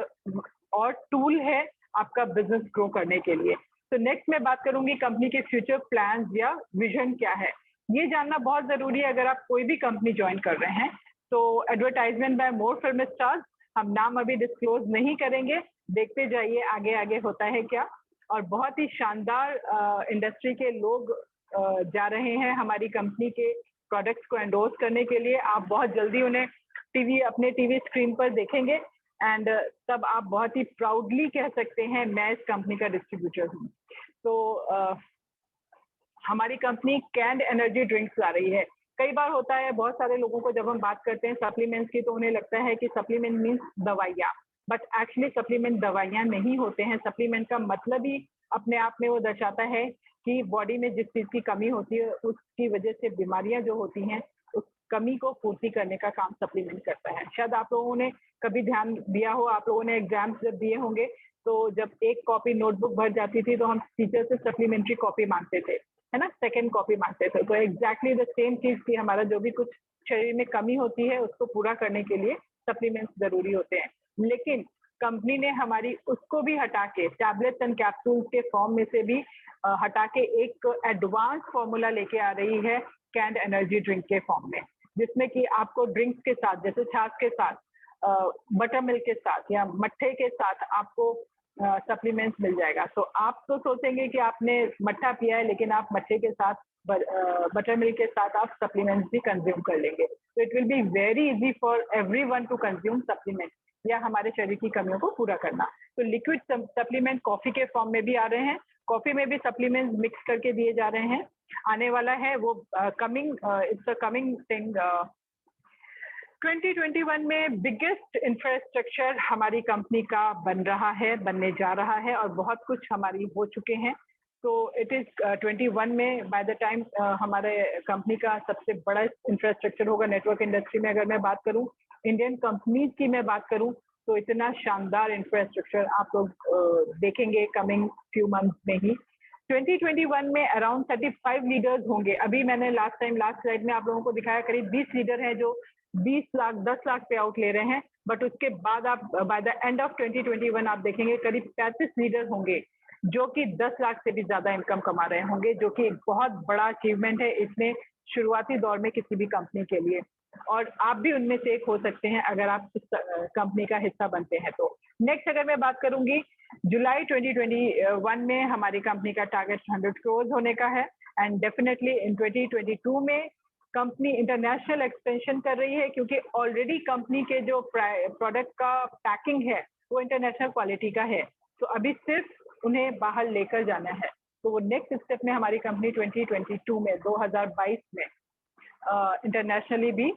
और टूल है आपका बिजनेस ग्रो करने के लिए। तो नेक्स्ट मैं बात करूंगी कंपनी के फ्यूचर प्लान्स या विजन क्या है। ये जानना बहुत जरूरी है अगर आप कोई भी कंपनी ज्वाइन कर रहे हैं। तो advertisement by more film stars, हम नाम अभी डिस्क्लोज नहीं करेंगे, देखते जाइए आगे आगे होता है क्या। और बहुत ही शानदार इंडस्ट्री के लोग जा रहे हैं हमारी कंपनी के प्रोडक्ट्स को एंडोर्स करने के लिए। आप बहुत जल्दी उन्हें अपने टीवी स्क्रीन पर देखेंगे, एंड तब आप बहुत ही प्राउडली कह सकते हैं मैं इस कंपनी का डिस्ट्रीब्यूटर हूँ। तो हमारी कंपनी कैंड एनर्जी ड्रिंक्स ला रही है। कई बार होता है बहुत सारे लोगों को जब हम बात करते हैं सप्लीमेंट्स की तो उन्हें लगता है कि सप्लीमेंट मीन्स दवाइयाँ, बट एक्चुअली सप्लीमेंट दवाइयाँ नहीं होते हैं। सप्लीमेंट का मतलब ही अपने आप में वो दर्शाता है कि बॉडी में जिस चीज की कमी होती है उसकी वजह से बीमारियां जो होती हैं उस कमी को पूर्ति करने का काम सप्लीमेंट करता है। शायद आप लोगों ने कभी ध्यान दिया हो, आप लोगों ने एग्जाम्स जब दिए होंगे तो जब एक कॉपी नोटबुक भर जाती थी तो हम टीचर से सप्लीमेंट्री कॉपी मांगते थे, है ना, सेकेंड कॉपी मांगते थे। तो एग्जैक्टली द सेम चीज की हमारा जो भी कुछ शरीर में कमी होती है उसको पूरा करने के लिए सप्लीमेंट्स जरूरी होते हैं। लेकिन कंपनी ने हमारी उसको भी हटा के टैबलेट्स एंड कैप्सूल्स के फॉर्म में से भी हटा के एक एडवांस फॉर्मूला लेके आ रही है कैंड एनर्जी ड्रिंक के फॉर्म में, जिसमें कि आपको ड्रिंक्स के साथ जैसे छाछ के साथ, बटर मिल्क के साथ या मट्ठे के साथ आपको सप्लीमेंट्स मिल जाएगा। तो आप तो सोचेंगे कि आपने मट्ठा पिया है, लेकिन आप मट्ठे के साथ बटर मिल्क के साथ आप सप्लीमेंट्स भी कंज्यूम कर लेंगे। तो it will be very easy for everyone to consume supplement या हमारे शरीर की कमियों को पूरा करना। तो लिक्विड सप्लीमेंट कॉफी के फॉर्म में भी आ रहे हैं, कॉफी में भी सप्लीमेंट्स मिक्स करके दिए जा रहे हैं। आने वाला है वो coming, it's a coming thing. 2021 में बिगेस्ट इंफ्रास्ट्रक्चर हमारी कंपनी का बन रहा है, बनने जा रहा है, और बहुत कुछ हमारी हो चुके हैं। तो इट इज 21 में बाय द टाइम हमारे कंपनी का सबसे बड़ा इंफ्रास्ट्रक्चर होगा नेटवर्क इंडस्ट्री में। अगर मैं बात करूं इंडियन कंपनीज की मैं बात करूं तो इतना शानदार इंफ्रास्ट्रक्चर आप लोग देखेंगे कमिंग फ्यू मंथ्स में ही। 2021 में अराउंड 35 लीडर्स होंगे। अभी मैंने लास्ट स्लाइड में आप लोगों को दिखाया करीब 20 लीडर हैं जो 20 लाख 10 लाख पे आउट ले रहे हैं, बट उसके बाद आप बाय द एंड ऑफ 2021 आप देखेंगे करीब 35 लीडर होंगे जो कि 10 लाख से भी ज्यादा इनकम कमा रहे होंगे, जो कि एक बहुत बड़ा अचीवमेंट है इतने शुरुआती दौर में किसी भी कंपनी के लिए। और आप भी उनमें से एक हो सकते हैं अगर आप इस कंपनी का हिस्सा बनते हैं तो। नेक्स्ट अगर मैं बात करूंगी, जुलाई 2021 में हमारी कंपनी का टारगेट 100 करोड़ होने का है एंड डेफिनेटली इन 2022 में कंपनी इंटरनेशनल एक्सपेंशन कर रही है, क्योंकि ऑलरेडी कंपनी के जो प्रोडक्ट का पैकिंग है वो इंटरनेशनल क्वालिटी का है, तो अभी सिर्फ उन्हें बाहर लेकर जाना है। तो वो नेक्स्ट स्टेप में हमारी कंपनी 2022 में 2022 में इंटरनेशनली भी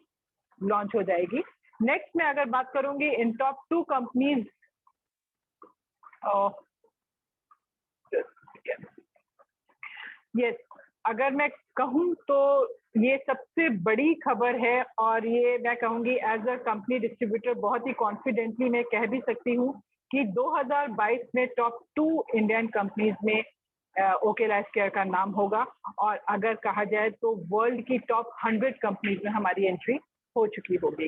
लॉन्च हो जाएगी। नेक्स्ट मैं अगर बात करूंगी इन टॉप 2 कंपनीज, यस अगर मैं कहूँ तो ये सबसे बड़ी खबर है, और ये मैं कहूँगी एज अ कंपनी डिस्ट्रीब्यूटर बहुत ही कॉन्फिडेंटली मैं कह भी सकती हूँ कि 2022 में टॉप 2 इंडियन कंपनीज में ओके लाइफ केयर का नाम होगा, और अगर कहा जाए तो वर्ल्ड की टॉप 100 कंपनीज में हमारी एंट्री हो चुकी होगी।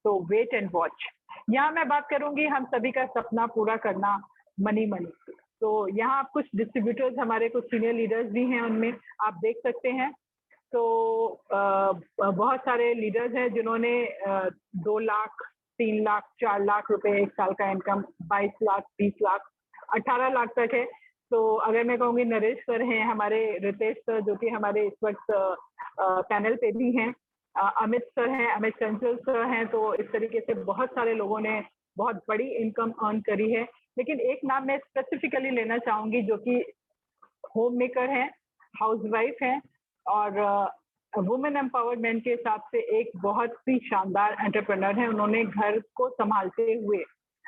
तो वेट एंड वॉच। यहाँ मैं बात करूंगी हम सभी का सपना पूरा करना, मनी मनी। तो यहाँ आप कुछ डिस्ट्रीब्यूटर्स, हमारे कुछ सीनियर लीडर्स भी हैं, उनमें आप देख सकते हैं। तो बहुत सारे लीडर्स हैं जिन्होंने 2 लाख, 3 लाख, 4 लाख रुपए एक साल का इनकम, 22 लाख, 20 लाख, 18 लाख तक है। तो अगर मैं कहूँगी नरेश सर हैं, हमारे रितेश सर जो कि हमारे इस वक्त पैनल पे भी हैं, अमित सर हैं, अमित चंचल सर हैं। तो इस तरीके से बहुत सारे लोगों ने बहुत बड़ी इनकम अर्न करी है। लेकिन एक नाम मैं स्पेसिफिकली लेना चाहूंगी जो कि होम मेकर है, हाउसवाइफ है, और वुमेन एम्पावरमेंट के हिसाब से एक बहुत ही शानदार एंटरप्रेन्योर है। उन्होंने घर को संभालते हुए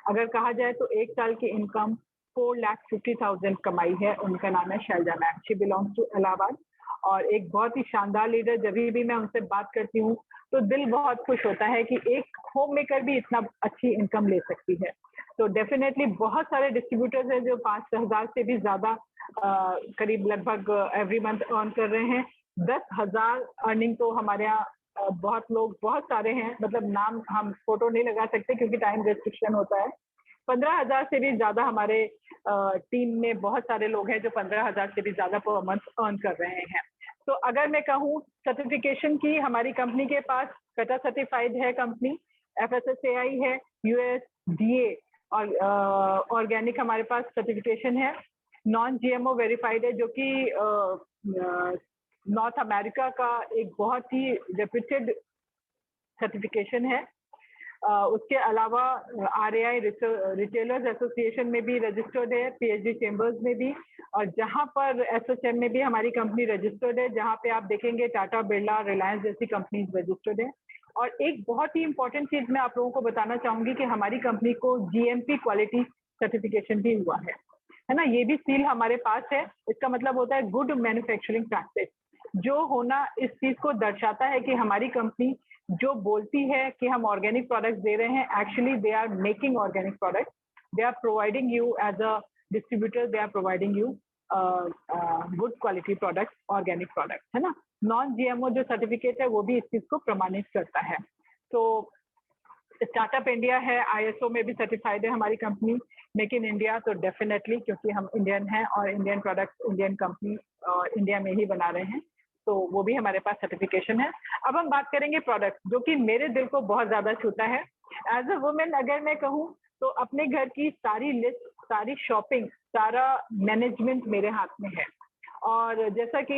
अगर कहा जाए तो एक साल की इनकम 4,50,000 कमाई है। उनका नाम है Shailja ma'am, she belongs to Allahabad, और एक बहुत ही शानदार लीडर। जब भी मैं उनसे बात करती हूँ तो दिल बहुत खुश होता है कि एक होम मेकर भी इतना अच्छी इनकम ले सकती है। तो डेफिनेटली बहुत सारे डिस्ट्रीब्यूटर्स हैं जो 5,000 से भी ज्यादा करीब लगभग एवरी मंथ अर्न कर रहे हैं। 10,000 अर्निंग तो हमारे यहाँ बहुत लोग, बहुत सारे हैं, मतलब नाम हम फोटो नहीं लगा सकते क्योंकि टाइम रेस्ट्रिक्शन होता है। 15,000 से भी ज्यादा हमारे टीम में बहुत सारे लोग हैं जो 15,000 से भी ज्यादा पर मंथ अर्न कर रहे हैं। तो अगर मैं कहूँ सर्टिफिकेशन की, हमारी कंपनी के पास कटा सर्टिफाइड है कंपनी, FSSAI है, USDA और ऑर्गेनिक हमारे पास सर्टिफिकेशन है, नॉन GMO वेरीफाइड है जो कि नॉर्थ अमेरिका का एक बहुत ही रेप्यूटेड सर्टिफिकेशन है। उसके अलावा RAI रिटेलर्स एसोसिएशन में भी रजिस्टर्ड है, PhD चेंबर्स में भी, और जहां पर SHM में भी हमारी कंपनी रजिस्टर्ड है, जहां पे आप देखेंगे टाटा, बिरला, रिलायंस जैसी कंपनीज रजिस्टर्ड है। और एक बहुत ही इंपॉर्टेंट चीज मैं आप लोगों को बताना चाहूंगी कि हमारी कंपनी को GMP क्वालिटी सर्टिफिकेशन भी हुआ है ना। ये भी सील हमारे पास है। इसका मतलब होता है गुड मैन्युफैक्चरिंग प्रैक्टिस, जो होना इस चीज को दर्शाता है कि हमारी कंपनी जो बोलती है कि हम ऑर्गेनिक प्रोडक्ट्स दे रहे हैं, actually they are making organic products, they are providing you as a distributor, they are providing you good quality products, organic products, है ना। नॉन GMO जो सर्टिफिकेट है वो भी इस चीज को प्रमाणित करता है। तो स्टार्टअप इंडिया है, ISO में भी सर्टिफाइड है हमारी कंपनी, मेक इन इंडिया, तो डेफिनेटली क्योंकि हम इंडियन हैं और इंडियन प्रोडक्ट्स इंडियन कंपनी और इंडिया में ही बना रहे हैं, तो वो भी हमारे पास सर्टिफिकेशन है। अब हम बात करेंगे प्रोडक्ट, जो कि मेरे दिल को बहुत ज्यादा छूता है। एज अ वुमेन अगर मैं कहूँ तो अपने घर की सारी लिस्ट, सारी शॉपिंग, सारा मैनेजमेंट मेरे हाथ में है। और जैसा कि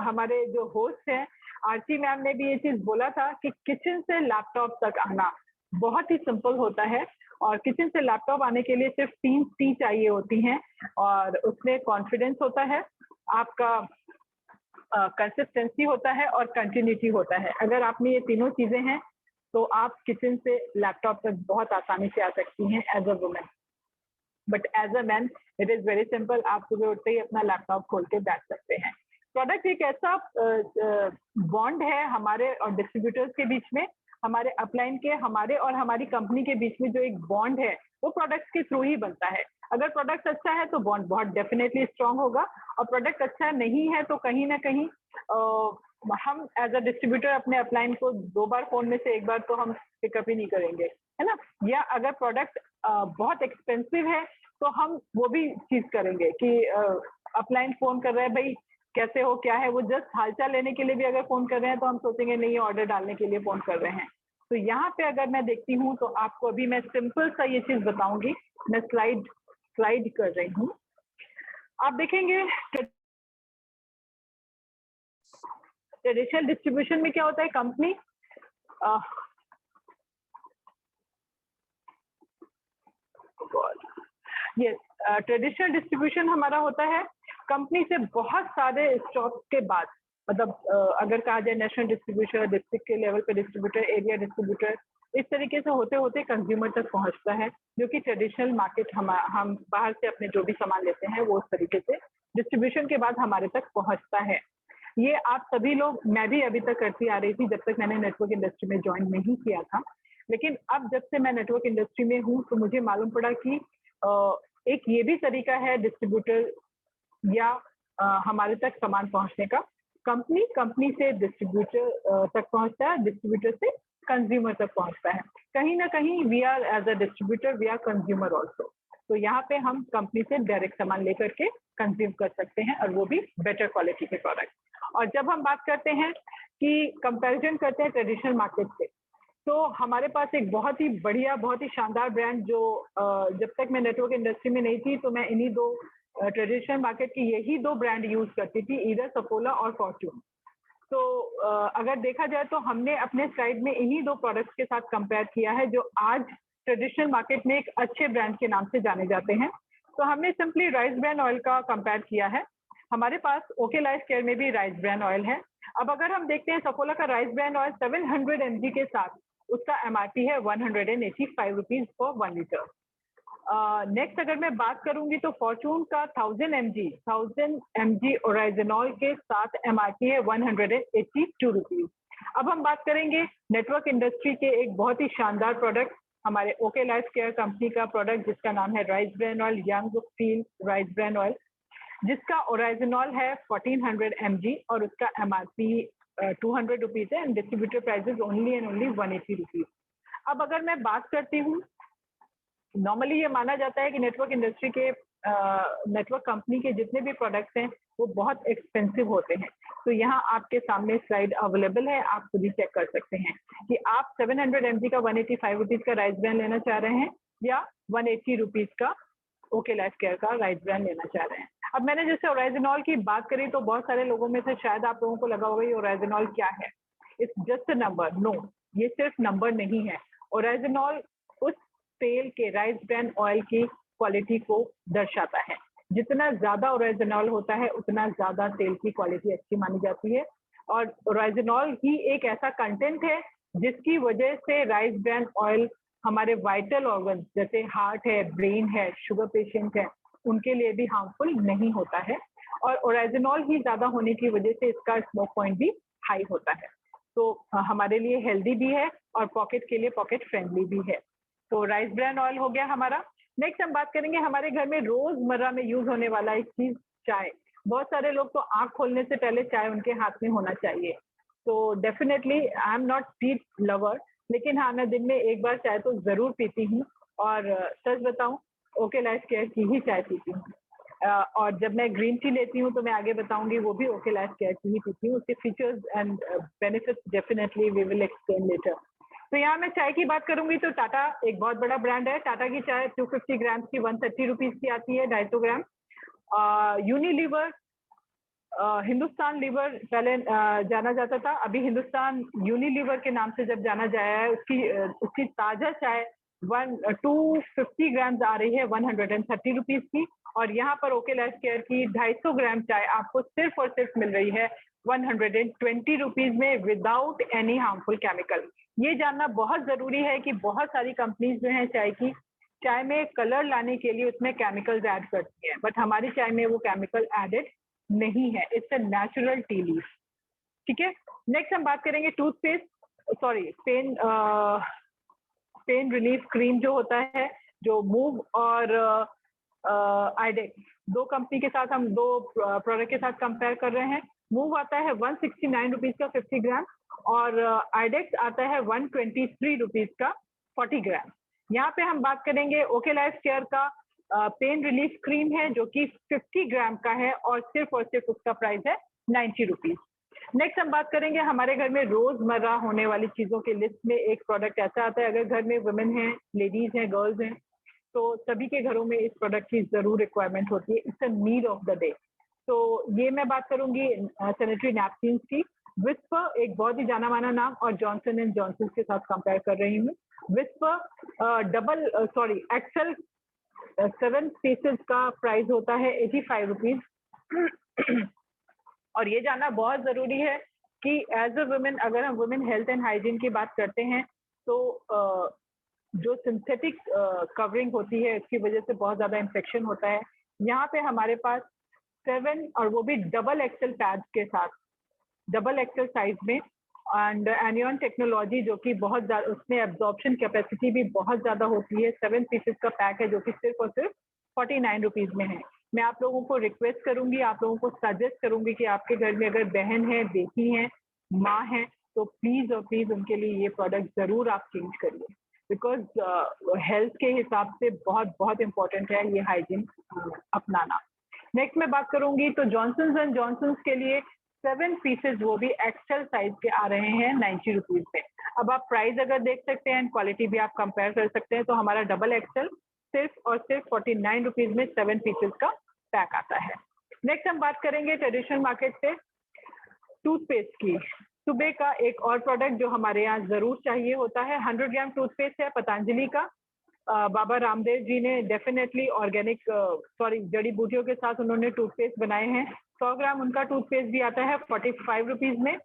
हमारे जो होस्ट हैं आरती मैम ने भी ये चीज बोला था कि किचन से लैपटॉप तक आना बहुत ही सिंपल होता है, और किचन से लैपटॉप आने के लिए सिर्फ 3 T चाहिए होती हैं, और उसमें कॉन्फिडेंस होता है, आपका कंसिस्टेंसी होता है और कंटिन्यूटी होता है। अगर आप में ये तीनों चीजें हैं तो आप किचन से लैपटॉप तक बहुत आसानी से आ सकती हैं as a women. But as a man it is very simple, आप सुबह उठते ही अपना लैपटॉप खोल के बैठ सकते हैं। प्रोडक्ट एक ऐसा बॉन्ड है हमारे और डिस्ट्रीब्यूटर्स के बीच में, हमारे अपलाइन के, हमारे और हमारी कंपनी के बीच में जो एक बॉन्ड है वो प्रोडक्ट्स के थ्रू ही बनता है। अगर प्रोडक्ट अच्छा है तो बॉन्ड बहुत डेफिनेटली स्ट्रांग होगा, और प्रोडक्ट अच्छा नहीं है तो कहीं ना कहीं हम एज अ डिस्ट्रीब्यूटर अपने अपलाइन को 2 बार फोन में से 1 बार तो हम पिकअप ही नहीं करेंगे, है ना। या अगर प्रोडक्ट बहुत एक्सपेंसिव है तो हम वो भी चीज करेंगे कि अपलाइन फोन कर रहे हैं, भाई कैसे हो, क्या है, वो जस्ट हालचाल लेने के लिए भी अगर फोन कर रहे हैं तो हम सोचेंगे नहीं, ऑर्डर डालने के लिए फोन कर रहे हैं। तो यहाँ पे अगर मैं देखती हूँ तो आपको अभी मैं सिंपल सा ये चीज बताऊंगी। मैं स्लाइड कर रही हूँ, आप देखेंगे ट्रेडिशनल डिस्ट्रीब्यूशन में क्या होता है, कंपनी ये ट्रेडिशनल डिस्ट्रीब्यूशन हमारा होता है कंपनी से बहुत सारे स्टॉक के बाद, मतलब अगर कहा जाए नेशनल डिस्ट्रीब्यूटर, डिस्ट्रिक्ट के लेवल पे डिस्ट्रीब्यूटर, एरिया डिस्ट्रीब्यूटर, इस तरीके से होते होते कंज्यूमर तक पहुंचता है, जो कि ट्रेडिशनल मार्केट हम बाहर से अपने जो भी सामान लेते हैं वो उस तरीके से डिस्ट्रीब्यूशन के बाद हमारे तक पहुंचता है। ये आप सभी लोग, मैं भी अभी तक करती आ रही थी जब तक मैंने नेटवर्क इंडस्ट्री में ज्वाइन नहीं किया था, लेकिन अब जब से मैं नेटवर्क इंडस्ट्री में हूँ तो मुझे मालूम पड़ा कि एक ये भी तरीका है डिस्ट्रीब्यूटर या हमारे तक सामान पहुंचने का। कंपनी से डिस्ट्रीब्यूटर तक पहुंचता है, डिस्ट्रीब्यूटर से कंज्यूमर तक पहुंचता है। कहीं ना कहीं we are as a distributor we are consumer also. तो यहाँ पे हम कंपनी से डायरेक्ट सामान लेकर के कंज्यूम कर सकते हैं और वो भी बेटर क्वालिटी के प्रोडक्ट। और जब हम बात करते हैं कि कंपैरिजन करते हैं ट्रेडिशनल मार्केट से, तो हमारे पास एक बहुत ही बढ़िया, बहुत ही शानदार ब्रांड जो जब तक मैं नेटवर्क इंडस्ट्री में नहीं थी तो मैं इन्हीं दो ट्रेडिशनल मार्केट की यही दो ब्रांड यूज करती थी, ईदर सफोला और फॉर्च्यून। तो अगर देखा जाए तो हमने अपने स्लाइड में इन्हीं दो प्रोडक्ट्स के साथ कंपेयर किया है जो आज ट्रेडिशनल मार्केट में एक अच्छे ब्रांड के नाम से जाने जाते हैं। तो हमने सिंपली राइस ब्रांड ऑयल का कंपेयर किया है। हमारे पास ओके लाइफ केयर में भी राइस ब्रांड ऑयल है। अब अगर हम देखते हैं सफोला का राइस ब्रांड ऑयल 700 mg के साथ उसका MRP है 185 रुपीज फॉर 1 लीटर। नेक्स्ट अगर मैं बात करूंगी तो फॉर्चून का 1000 mg ओराइजनॉल के साथ MRP है 182 रुपीज। अब हम बात करेंगे नेटवर्क इंडस्ट्री के एक बहुत ही शानदार प्रोडक्ट, हमारे ओके लाइफ केयर कंपनी का प्रोडक्ट जिसका नाम है rice brand oil, young feel rice brand oil, जिसका ओराइजनॉल है 1400 mg और उसका MRP 200 रुपीज है and distributor prices only and only 180 rupees. अब अगर मैं बात करती हूँ, नॉर्मली ये माना जाता है कि नेटवर्क इंडस्ट्री के नेटवर्क कंपनी के जितने भी प्रोडक्ट्स हैं वो बहुत एक्सपेंसिव होते हैं। तो यहाँ आपके सामने स्लाइड अवेलेबल है, आप खुद ही चेक कर सकते हैं कि आप 700 mg का 185 रुपीज का राइस ब्रांड लेना चाह रहे हैं या 180 रुपीज का ओके लाइफ केयर का राइस ब्रांड लेना चाह रहे हैं। अब मैंने जैसे ओराइजनॉल की बात करी तो बहुत सारे लोगों में से शायद आप लोगों को लगा होगा ये ओराइजनॉल क्या है, it's just a number. No, ये सिर्फ नंबर नहीं है। ओराइजनॉल उस तेल के राइस ब्रांड ऑयल की क्वालिटी को दर्शाता है। जितना ज्यादा ओराइजनॉल होता है उतना ज्यादा तेल की क्वालिटी अच्छी मानी जाती है। और ओराइजनॉल ही एक ऐसा कंटेंट है जिसकी वजह से राइस ब्रांड ऑयल हमारे वाइटल ऑर्गन जैसे हार्ट है, ब्रेन है, शुगर पेशेंट है, उनके लिए भी हार्मफुल नहीं होता है। और ओराइजनॉल ही ज्यादा होने की वजह से इसका स्मोक पॉइंट भी हाई होता है। तो हमारे लिए हेल्दी भी है और पॉकेट के लिए पॉकेट फ्रेंडली भी है। तो राइस ब्रांड ऑयल हो गया हमारा। नेक्स्ट हम बात करेंगे हमारे घर में रोजमर्रा में यूज होने वाला एक चीज, चाय। बहुत सारे लोग तो आंख खोलने से पहले चाय उनके हाथ में होना चाहिए। तो definitely I am not tea lover, लेकिन हाँ मैं दिन में एक बार चाय तो जरूर पीती हूँ। और सच बताऊं, ओके लाइफ केयर की ही चाय पीती हूँ। और जब मैं ग्रीन टी लेती हूँ तो मैं आगे बताऊंगी वो भी ओके लाइफ केयर की ही पीती हूँ। उसके features and benefits definitely we will explain later. तो यहाँ मैं चाय की बात करूंगी तो टाटा एक बहुत बड़ा ब्रांड है। टाटा की चाय 250 ग्राम की 130 रुपीज की आती है, 250 ग्राम। यूनिलीवर, हिंदुस्तान लीवर पहले जाना जाता था, अभी हिंदुस्तान यूनिलीवर के नाम से जब जाना जाया है। उसकी ताजा चाय 250 ग्राम आ रही है 130 रुपीज की। और यहाँ पर ओके लाइफ केयर की 250 ग्राम चाय आपको सिर्फ और सिर्फ मिल रही है 120 रुपीज में विदाउट एनी हार्मफुल केमिकल। ये जानना बहुत जरूरी है कि बहुत सारी कंपनीज जो हैं चाय में कलर लाने के लिए उसमें केमिकल्स ऐड करती हैं, बट हमारी चाय में वो केमिकल एडेड नहीं है। It's a natural T leaf. ठीक है, नेक्स्ट हम बात करेंगे toothpaste, sorry pain relief cream जो होता है, जो मूव और आइडेक्स दो कंपनी के साथ हम दो प्रोडक्ट के साथ कंपेयर कर रहे हैं। मूव आता है 169 रुपीज का 50 ग्राम और आइडेक्स आता है 123 रुपीज का 40 ग्राम। यहाँ पे हम बात करेंगे ओके लाइफ केयर का पेन रिलीफ क्रीम है जो कि 50 ग्राम का है और सिर्फ उसका प्राइस है 90 रुपीज। नेक्स्ट हम बात करेंगे हमारे घर में रोजमर्रा होने वाली चीजों के लिस्ट में एक प्रोडक्ट ऐसा आता है, अगर घर में वुमेन है, लेडीज हैं, गर्ल्स हैं, तो सभी के घरों में इस प्रोडक्ट की जरूर रिक्वायरमेंट होती है। It's a need of the day. तो ये मैं बात करूंगी सैनिटरी नैपकिन की। विस्पर एक बहुत ही जाना माना नाम और जॉनसन एंड जॉनसन के साथ कंपेयर कर रही हूँ। विस्पर एक्सेल 7 पीसेस का प्राइस होता है 85 रुपीज। और ये जानना बहुत जरूरी है कि एज अ वुमेन, अगर हम वुमेन हेल्थ एंड हाइजीन की बात करते हैं तो जो सिंथेटिक कवरिंग होती है इसकी वजह से बहुत ज्यादा इन्फेक्शन होता है। यहाँ पे हमारे पास 7 और वो भी डबल एक्सेल पैड्स के साथ, डबल एक्सेल साइज में, एंड एनियन टेक्नोलॉजी जो कि बहुत ज्यादा, उसमें एब्जॉर्प्शन कैपेसिटी भी बहुत ज्यादा होती है। 7 पीसेस का पैक है जो कि सिर्फ और सिर्फ 49 रुपीज में है। मैं आप लोगों को रिक्वेस्ट करूंगी, आप लोगों को सजेस्ट करूंगी कि आपके घर में अगर बहन है, बेटी है, माँ है, तो प्लीज और प्लीज उनके लिए ये प्रोडक्ट जरूर आप चेंज करिए, बिकॉज हेल्थ के हिसाब से बहुत बहुत इंपॉर्टेंट है ये हाइजीन अपनाना। नेक्स्ट मैं बात करूंगी तो जॉनसन्स एंड जॉनसन्स के लिए 7 पीसेस वो भी एक्सेल साइज के आ रहे हैं 90 रुपीज में। अब आप प्राइस अगर देख सकते हैं, क्वालिटी भी आप कंपेयर कर सकते हैं, तो हमारा डबल एक्सेल सिर्फ और सिर्फ 49 रुपीज में 7 पीसेस का पैक आता है। नेक्स्ट हम बात करेंगे ट्रेडिशनल मार्केट से टूथपेस्ट की। सुबह का एक और प्रोडक्ट जो हमारे यहाँ जरूर चाहिए होता है, 100 ग्राम टूथपेस्ट है पतंजलि का। बाबा रामदेव जी ने डेफिनेटली ऑर्गेनिक जड़ी बूटियों के साथ उन्होंने टूथपेस्ट बनाए हैं। 100 ग्राम उनका टूथपेस्ट भी आता है 45 रुपीज में।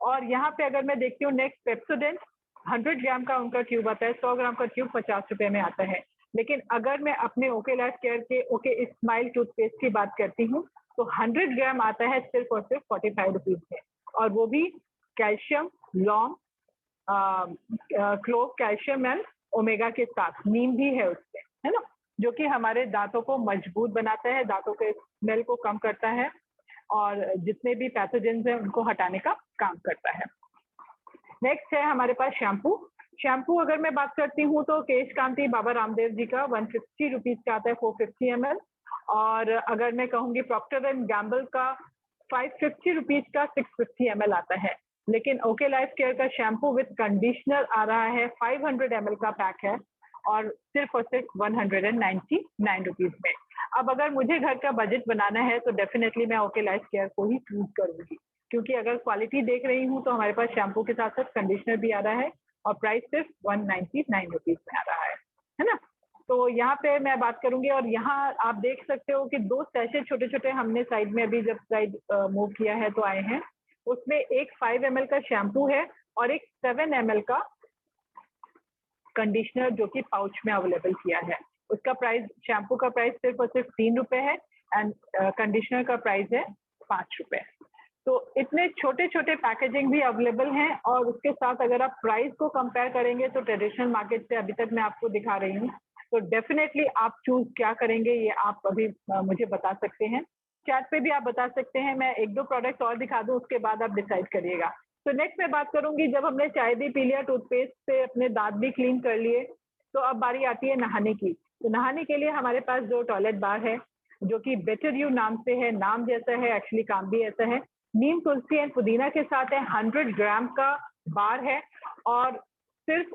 और यहाँ पे अगर मैं देखती हूँ नेक्स्ट पेप्सोडेंट, 100 ग्राम का उनका ट्यूब आता है, 100 ग्राम का ट्यूब 50 रुपए में आता है। लेकिन अगर मैं अपने ओके लाइफ केयर के ओके स्माइल टूथपेस्ट की बात करती हूँ तो 100 ग्राम आता है सिर्फ और सिर्फ 45 रुपीज में, और वो भी calcium, long, clove, calcium and omega के साथ, नीम भी है उसमें, है ना, जो कि हमारे दांतों को मजबूत बनाता है, दांतों के स्मेल को कम करता है और जितने भी पैथोजेंस हैं उनको हटाने का काम करता है। नेक्स्ट है हमारे पास शैम्पू। शैम्पू अगर मैं बात करती हूँ तो केश कांति बाबा रामदेव जी का 150 रुपीज का आता है 450 ml। और अगर मैं कहूँगी प्रॉक्टर एंड गैम्बल का 550 रुपीज का 650 ml आता है। लेकिन ओके लाइफ केयर का शैम्पू विद कंडीशनर आ रहा है 500 ml का पैक है और सिर्फ 199 रुपीज में। अब अगर मुझे घर का बजट बनाना है तो डेफिनेटली मैं ओके लाइफ केयर को ही चूज करूंगी, क्योंकि अगर क्वालिटी देख रही हूँ तो हमारे पास शैम्पू के साथ साथ कंडीशनर भी आ रहा है और प्राइस सिर्फ 199 रुपीज में आ रहा है ना। तो यहाँ पे मैं बात करूंगी और यहाँ आप देख सकते हो कि 2 सैशे छोटे छोटे हमने साइड में अभी जब साइड मूव किया है तो आए हैं। उसमें एक 5 ml का शैम्पू है और एक 7 ml का कंडीशनर जो कि पाउच में अवेलेबल किया है। उसका प्राइस, शैम्पू का प्राइस सिर्फ और सिर्फ 3 रुपए है एंड कंडीशनर का प्राइस है 5 रुपए। तो इतने छोटे छोटे पैकेजिंग भी अवेलेबल हैं और उसके साथ अगर आप प्राइस को कंपेयर करेंगे तो ट्रेडिशनल मार्केट से अभी तक मैं आपको दिखा रही हूँ, तो डेफिनेटली आप चूज क्या करेंगे ये आप अभी मुझे बता सकते हैं, चैट पे भी आप बता सकते हैं। मैं 1-2 प्रोडक्ट और दिखा दूं, उसके बाद आप डिसाइड करिएगा। तो नेक्स्ट मैं बात करूंगी, जब हमने चाय भी पी लिया, टूथपेस्ट से अपने दांत भी क्लीन कर लिए, तो अब बारी आती है नहाने की। तो नहाने के लिए हमारे पास 2 टॉयलेट बार है जो कि बेटर यू नाम से है, नाम जैसा है एक्चुअली काम भी ऐसा है। नीम, तुलसी एंड पुदीना के साथ है, 100 ग्राम का बार है और सिर्फ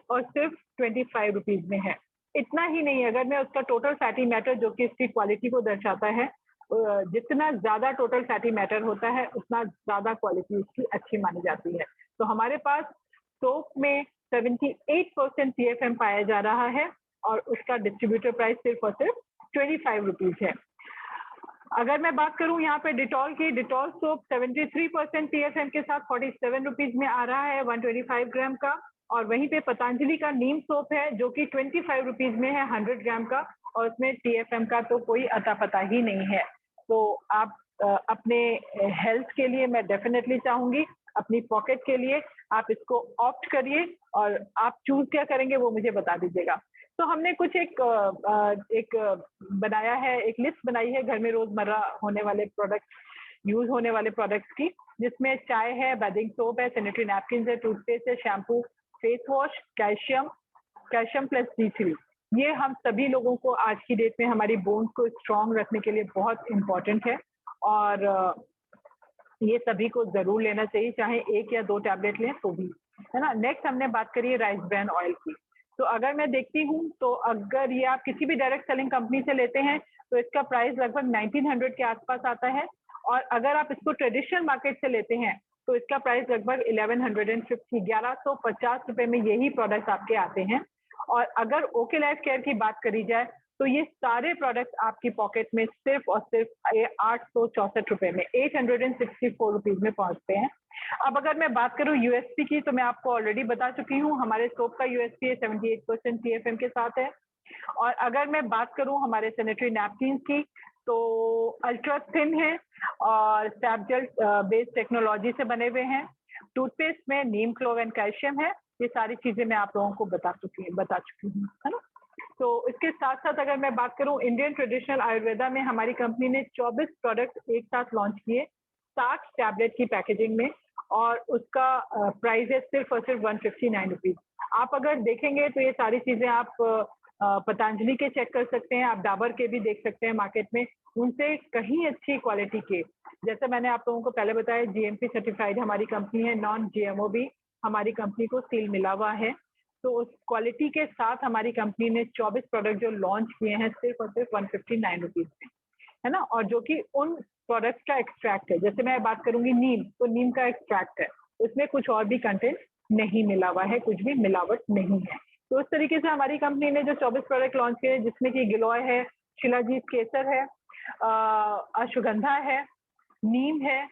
25 रुपीज में है। इतना ही नहीं, अगर मैं उसका टोटल फैटी मैटर जो कि इसकी क्वालिटी को दर्शाता है, जितना ज्यादा टोटल फैटी मैटर होता है उतना ज्यादा क्वालिटी उसकी अच्छी मानी जाती है। तो हमारे पास सोप में 78% TFM पाया जा रहा है और उसका डिस्ट्रीब्यूटर प्राइस सिर्फ और सिर्फ 25 रुपीज है। अगर मैं बात करूं यहाँ पे डिटॉल की, डिटॉल सोप 73% TFM के साथ 47 रुपीज में आ रहा है 125 ग्राम का। और वहीं पे पतंजलि का नीम सोप है जो कि 25 रुपीज में है 100 ग्राम का और उसमें TFM का तो कोई अता पता ही नहीं है। तो आप अपने हेल्थ के लिए मैं डेफिनेटली चाहूंगी, अपनी पॉकेट के लिए आप इसको ऑप्ट करिए और आप चूज क्या करेंगे वो मुझे बता दीजिएगा। तो हमने कुछ एक बनाया है, एक लिस्ट बनाई है घर में रोजमर्रा होने वाले प्रोडक्ट, यूज होने वाले प्रोडक्ट्स की, जिसमें चाय है, बेडिंग सोप है, सैनिटरी नैपकिन है, टूथपेस्ट है, shampoo, face wash, calcium plus D3, ये हम सभी लोगों को आज की डेट में हमारी बोन्स को स्ट्रांग रखने के लिए बहुत इम्पोर्टेंट है, और ये सभी को जरूर लेना चाहिए, चाहे 1 या 2 टैबलेट लें तो भी, है ना। नेक्स्ट हमने बात करी है राइस ब्रान ऑयल की। तो अगर मैं देखती हूँ तो अगर ये आप किसी भी डायरेक्ट सेलिंग कंपनी से लेते हैं तो इसका प्राइस लगभग 1900 के आसपास आता है, और अगर आप इसको ट्रेडिशनल मार्केट से लेते हैं तो इसका प्राइस लगभग 1150 रुपए में यही प्रोडक्ट आपके आते हैं। और अगर ओके लाइफ केयर की बात करी जाए तो ये सारे प्रोडक्ट आपकी पॉकेट में सिर्फ और सिर्फ 864 रुपए में 864 रुपीज में पहुंचते हैं। अब अगर मैं बात करूं यूएसपी की, तो मैं आपको ऑलरेडी बता चुकी हूं, हमारे सोप का यूएसपी 78% टीएफएम के साथ है। और अगर मैं बात करूं हमारे सैनिटरी नैपकिन की, तो अल्ट्रा थिन है और स्टैपजेल बेस्ड टेक्नोलॉजी से बने हुए हैं। टूथपेस्ट में नीम, क्लोव एंड कैल्शियम है। ये सारी चीजें मैं आप लोगों को बता चुकी हूँ, है ना। तो इसके साथ साथ अगर मैं बात करूं इंडियन ट्रेडिशनल आयुर्वेदा में, हमारी कंपनी ने 24 प्रोडक्ट एक साथ लॉन्च किए 60 टैबलेट की पैकेजिंग में, और उसका प्राइस है सिर्फ और सिर्फ 159 रुपीज। आप अगर देखेंगे तो ये सारी चीजें आप पतंजलि के चेक कर सकते हैं, आप डाबर के भी देख सकते हैं मार्केट में, उनसे कहीं अच्छी क्वालिटी के। जैसे मैंने आप लोगों को पहले बताया, जीएमपी सर्टिफाइड हमारी कंपनी है, नॉन जीएमओ भी हमारी कंपनी को सील मिला हुआ है। तो उस क्वालिटी के साथ हमारी कंपनी ने 24 प्रोडक्ट जो लॉन्च किए हैं सिर्फ और सिर्फ 159 रुपीज में, है ना। और जो कि उन प्रोडक्ट का एक्सट्रैक्ट है, जैसे मैं बात करूंगी नीम, तो नीम का एक्सट्रैक्ट है, उसमें कुछ और भी कंटेंट नहीं मिला हुआ है, कुछ भी मिलावट नहीं है। तो इस तरीके से हमारी कंपनी ने जो 24 प्रोडक्ट लॉन्च किए हैं, जिसमें कि गिलोय है, शिलाजीत केसर है, अश्वगंधा है, नीम है,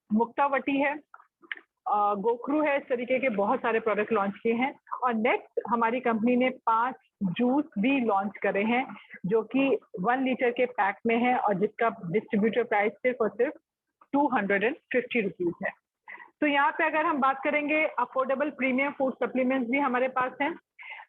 मुक्तावटी है, गोखरू है, इस तरीके के बहुत सारे प्रोडक्ट लॉन्च किए हैं। और नेक्स्ट हमारी कंपनी ने 5 जूस भी लॉन्च करे हैं, जो कि 1 लीटर के पैक में है, और जिसका डिस्ट्रीब्यूटर प्राइस सिर्फ और सिर्फ 250 रुपीज है। तो यहाँ पे अगर हम बात करेंगे, अफोर्डेबल प्रीमियम फूड सप्लीमेंट्स भी हमारे पास हैं।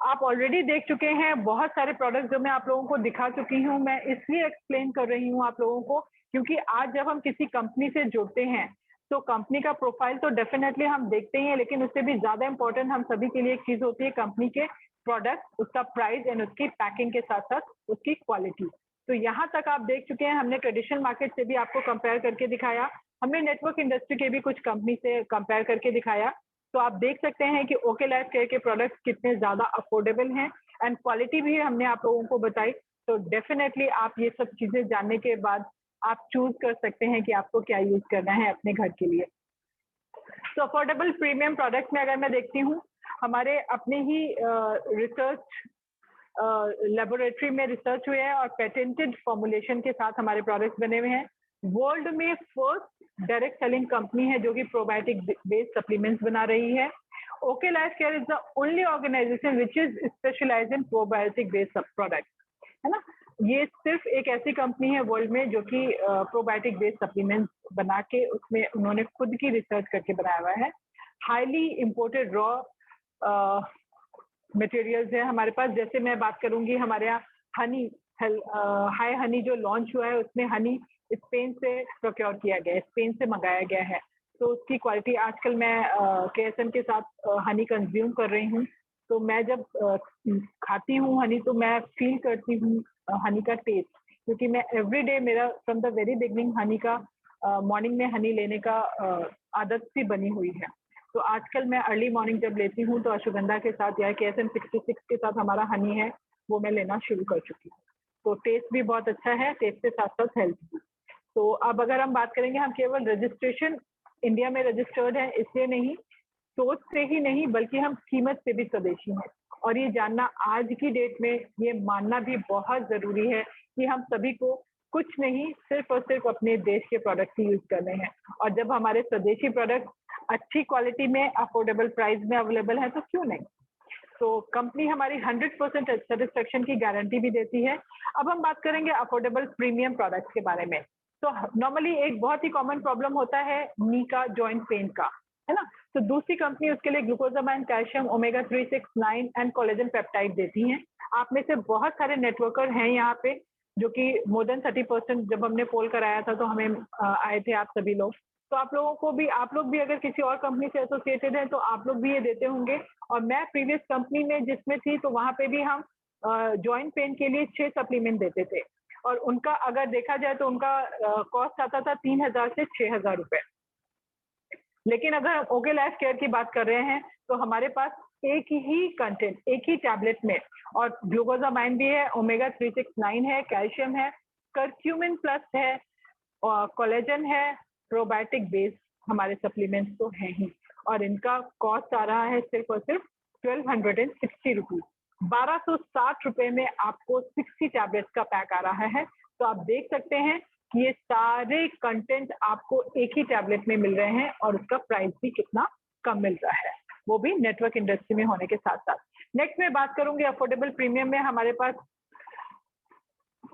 आप ऑलरेडी देख चुके हैं बहुत सारे प्रोडक्ट जो मैं आप लोगों को दिखा चुकी हूँ। मैं इसलिए एक्सप्लेन कर रही हूँ आप लोगों को, क्योंकि आज जब हम किसी कंपनी से जुड़ते हैं तो कंपनी का प्रोफाइल तो डेफिनेटली हम देखते ही हैं, लेकिन उससे भी ज्यादा इंपॉर्टेंट हम सभी के लिए एक चीज होती है कंपनी के प्रोडक्ट, उसका प्राइस एंड उसकी पैकिंग के साथ साथ उसकी क्वालिटी। तो यहाँ तक आप देख चुके हैं, हमने ट्रेडिशनल मार्केट से भी आपको कंपेयर करके दिखाया, हमने नेटवर्क इंडस्ट्री के भी कुछ कंपनी से कंपेयर करके दिखाया। तो आप देख सकते हैं कि ओके लाइफ केयर के प्रोडक्ट्स कितने ज्यादा अफोर्डेबल हैं, एंड क्वालिटी भी हमने आप लोगों को बताई। तो डेफिनेटली आप ये सब चीजें जानने के बाद आप चूज कर सकते हैं कि आपको क्या यूज करना है अपने घर के लिए। तो अफोर्डेबल प्रीमियम प्रोडक्ट में अगर मैं देखती हूँ, हमारे अपने ही रिसर्च लेबोरेटरी में रिसर्च हुए हैं और पेटेंटेड फॉर्मुलेशन के साथ हमारे प्रोडक्ट्स बने हुए हैं। वर्ल्ड में फर्स्ट डायरेक्ट सेलिंग कंपनी है जो कि प्रोबायोटिक बेस्ड सप्लीमेंट्स बना रही है। OK Life Care is the only organisation which is specialised in probiotic based product, है ना। ये सिर्फ एक ऐसी कंपनी है वर्ल्ड में जो कि प्रोबायोटिक बेस्ड सप्लीमेंट्स बना के उसमें उन्होंने खुद की रिसर्च करके बनाया हुआ है। हाईली इम्पोर्टेड रॉ मटेरियल्स है हमारे पास। जैसे मैं बात करूंगी, हमारे यहाँ हनी हाई हनी जो लॉन्च हुआ है, उसमें हनी स्पेन से प्रोक्योर किया गया है, स्पेन से मंगाया गया है। तो उसकी क्वालिटी, आजकल मैं केएसएम के साथ हनी कंज्यूम कर रही हूँ, तो मैं जब खाती हूँ हनी तो मैं फील करती हूँ हनी का टेस्ट, क्योंकि मैं एवरीडे, मेरा from the very beginning Honey का मॉर्निंग में हनी लेने का आदत सी बनी हुई है। तो आजकल मैं अर्ली मॉर्निंग जब लेती हूँ तो अश्वगंधा के साथ या KSM 66 के साथ हमारा हनी है वो मैं लेना शुरू कर चुकी हूँ। तो टेस्ट भी बहुत अच्छा है, टेस्ट के साथ साथ हेल्थ भी। तो अब अगर हम बात करेंगे, हम केवल रजिस्ट्रेशन इंडिया में रजिस्टर्ड है इसलिए नहीं, सोच से ही नहीं, बल्कि हम कीमत से भी स्वदेशी हैं। और ये जानना आज की डेट में, ये मानना भी बहुत जरूरी है कि हम सभी को कुछ नहीं, सिर्फ और सिर्फ अपने देश के प्रोडक्ट ही यूज करने हैं। और जब हमारे स्वदेशी प्रोडक्ट अच्छी क्वालिटी में अफोर्डेबल प्राइस में अवेलेबल है तो क्यों नहीं। तो कंपनी हमारी 100% सेटिस्फेक्शन की गारंटी भी देती है। अब हम बात करेंगे अफोर्डेबल प्रीमियम प्रोडक्ट्स के बारे में। तो नॉर्मली एक बहुत ही कॉमन प्रॉब्लम होता है नी का, जॉइंट पेन का, है ना। तो दूसरी कंपनी उसके लिए glucosamine, calcium, omega 3, 6, 9 and collagen peptide देती हैं। आप में से बहुत सारे नेटवर्कर हैं यहाँ पे जो कि मोर देन 30%, जब हमने पोल कराया था तो हमें आए थे आप सभी लोग। तो आप लोग भी अगर किसी और कंपनी से एसोसिएटेड हैं तो आप लोग भी ये देते होंगे। और मैं प्रीवियस कंपनी में जिसमें थी तो वहाँ पे भी हम जॉइंट पेन के लिए 6 सप्लीमेंट देते थे, और उनका अगर देखा जाए तो उनका कॉस्ट आता था 3000 से 6000 रुपए। लेकिन अगर हम ओके लाइफ केयर की बात कर रहे हैं तो हमारे पास एक ही कंटेंट, एक ही टैबलेट में, और ग्लूकोजामाइन भी है, ओमेगा 369 है, कैल्शियम है, कर्क्यूमिन प्लस है, कोलेजन है, प्रोबायोटिक बेस हमारे सप्लीमेंट्स तो हैं ही, और इनका कॉस्ट आ रहा है सिर्फ और सिर्फ 1260 रुपीज। 1260 रुपए में आपको 60 टैबलेट्स का पैक आ रहा है। तो आप देख सकते हैं कि ये सारे कंटेंट आपको एक ही टैबलेट में मिल रहे हैं, और उसका प्राइस भी कितना कम मिल रहा है, वो भी नेटवर्क इंडस्ट्री में होने के साथ साथ। नेक्स्ट मैं बात करूंगी अफोर्डेबल प्रीमियम में हमारे पास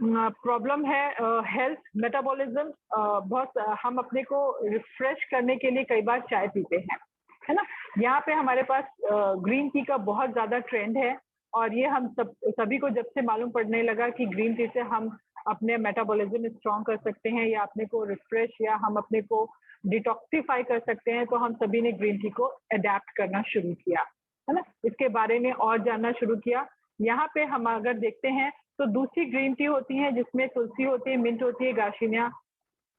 प्रॉब्लम है हेल्थ मेटाबॉलिज्म। बहुत हम अपने को रिफ्रेश करने के लिए कई बार चाय पीते हैं, है ना। यहाँ पे हमारे पास ग्रीन टी का बहुत ज्यादा ट्रेंड है, और ये हम सभी को जब से मालूम पड़ने लगा कि ग्रीन टी से हम अपने मेटाबॉलिज्म स्ट्रॉन्ग कर सकते हैं, या अपने को रिफ्रेश, या हम अपने को डिटॉक्सिफाई कर सकते हैं, तो हम सभी ने ग्रीन टी को अडेप्ट करना शुरू किया, है ना। इसके बारे में और जानना शुरू किया। यहाँ पे हम अगर देखते हैं तो दूसरी ग्रीन टी होती है जिसमें तुलसी होती है, मिंट होती है, गार्सिनिया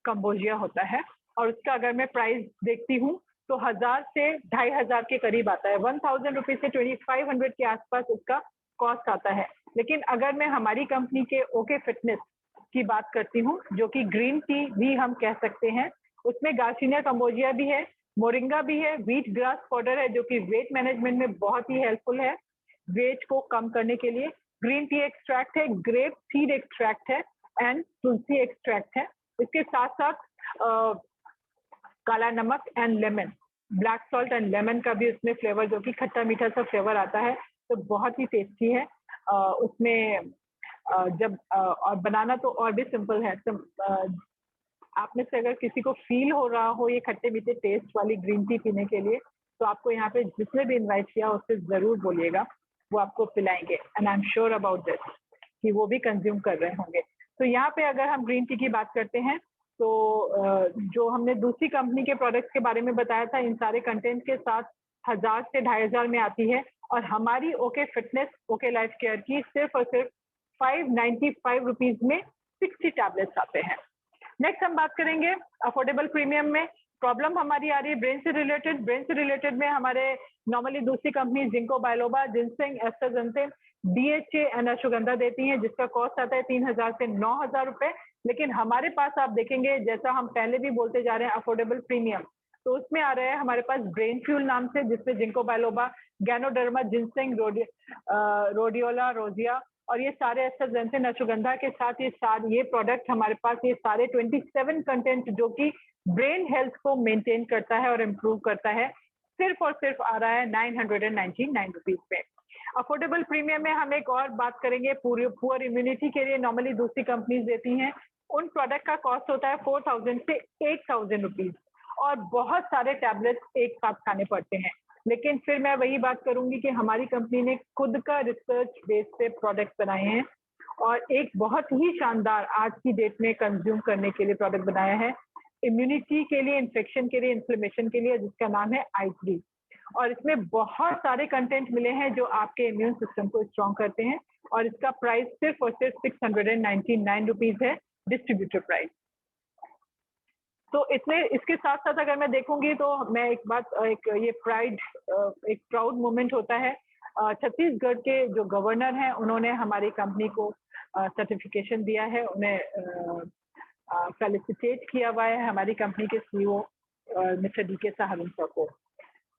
कंबोजिया होता है, और उसका अगर मैं प्राइस देखती हूँ तो 1000 से 2500 के करीब आता है। 1000 रुपीज से 2500 के आसपास उसका कॉस्ट आता है। लेकिन अगर मैं हमारी कंपनी के ओके फिटनेस की बात करती हूँ, जो कि ग्रीन टी भी हम कह सकते हैं, उसमें गार्सिनिया कंबोजिया भी है, मोरिंगा भी है, व्हीट ग्रास पाउडर है जो कि वेट मैनेजमेंट में बहुत ही हेल्पफुल है, वेट को कम करने के लिए, ग्रीन टी एक्सट्रैक्ट है, ग्रेप सीड एक्सट्रैक्ट है, एंड तुलसी एक्सट्रैक्ट है। इसके साथ साथ काला नमक and lemon, black salt and lemon का भी उसमें फ्लेवर, जो कि खट्टा मीठा सा फ्लेवर आता है, तो बहुत ही टेस्टी है। उसमें जब और बनाना तो और भी सिंपल है। आप में से अगर किसी को फील हो रहा हो ये खट्टे मीठे टेस्ट वाली ग्रीन टी पीने के लिए, तो आपको यहाँ पे जिसने भी इनवाइट किया उससे जरूर बोलिएगा, वो आपको पिलाएंगे, and I am sure about this कि वो भी कंज्यूम कर रहे होंगे। तो यहाँ पे अगर हम ग्रीन टी की बात करते हैं तो जो हमने दूसरी कंपनी के प्रोडक्ट्स के बारे में बताया था, इन सारे कंटेंट के साथ 1000 से 2500 में आती है, और हमारी okay fitness okay Life care की सिर्फ और सिर्फ 595 रुपीज में 60 टैबलेट्स आते हैं। नेक्स्ट हम बात करेंगे अफोर्डेबल प्रीमियम में। प्रॉब्लम हमारी आ रही है ब्रेन से रिलेटेड। ब्रेन से रिलेटेड में हमारे नॉर्मली दूसरी company ginkgo biloba, ginseng, AstraZeneca, DHA and ashwagandha देती हैं, जिसका कॉस्ट आता है 3000 से 9000 रुपए। लेकिन हमारे पास आप देखेंगे, जैसा हम पहले भी बोलते जा रहे हैं, अफोर्डेबल प्रीमियम, तो उसमें आ रहा है हमारे पास ब्रेन फ्यूल नाम से, जिसमें जिंको बायोलोबा, गैनोडर्मा, जिनसेंग, रोडियोला रोजिया और ये सारे एस्ट्राजेनेका, अश्वगंधा के साथ ये प्रोडक्ट हमारे पास, ये सारे 27 कंटेंट जो कि ब्रेन हेल्थ को मेंटेन करता है और इम्प्रूव करता है, सिर्फ और सिर्फ आ रहा है 999 रुपीज पे। अफोर्डेबल प्रीमियम में हम एक और बात करेंगे, पुअर इम्यूनिटी के लिए नॉर्मली दूसरी कंपनीज देती हैं, उन प्रोडक्ट का कॉस्ट होता है 4000 से 8000 रुपीज, और बहुत सारे टैबलेट्स एक साथ खाने पड़ते हैं। लेकिन फिर मैं वही बात करूंगी कि हमारी कंपनी ने खुद का रिसर्च बेस पे प्रोडक्ट बनाए हैं, और एक बहुत ही शानदार आज की डेट में कंज्यूम करने के लिए प्रोडक्ट बनाया है, इम्यूनिटी के लिए, इन्फेक्शन के लिए, इन्फ्लेमेशन के लिए, जिसका नाम है i3। और इसमें बहुत सारे कंटेंट मिले हैं जो आपके इम्यून सिस्टम को स्ट्रॉन्ग करते हैं, और इसका प्राइस सिर्फ और सिर्फ 699 रुपीज है, डिस्ट्रीब्यूटर प्राइस। तो इसके साथ साथ अगर मैं देखूंगी तो मैं एक प्राउड मोमेंट होता है। छत्तीसगढ़ के जो गवर्नर हैं, उन्होंने हमारी कंपनी को सर्टिफिकेशन दिया है, उन्हें फेलिसिटेट किया हुआ है हमारी कंपनी के सीईओ मिस्टर DK साहब को।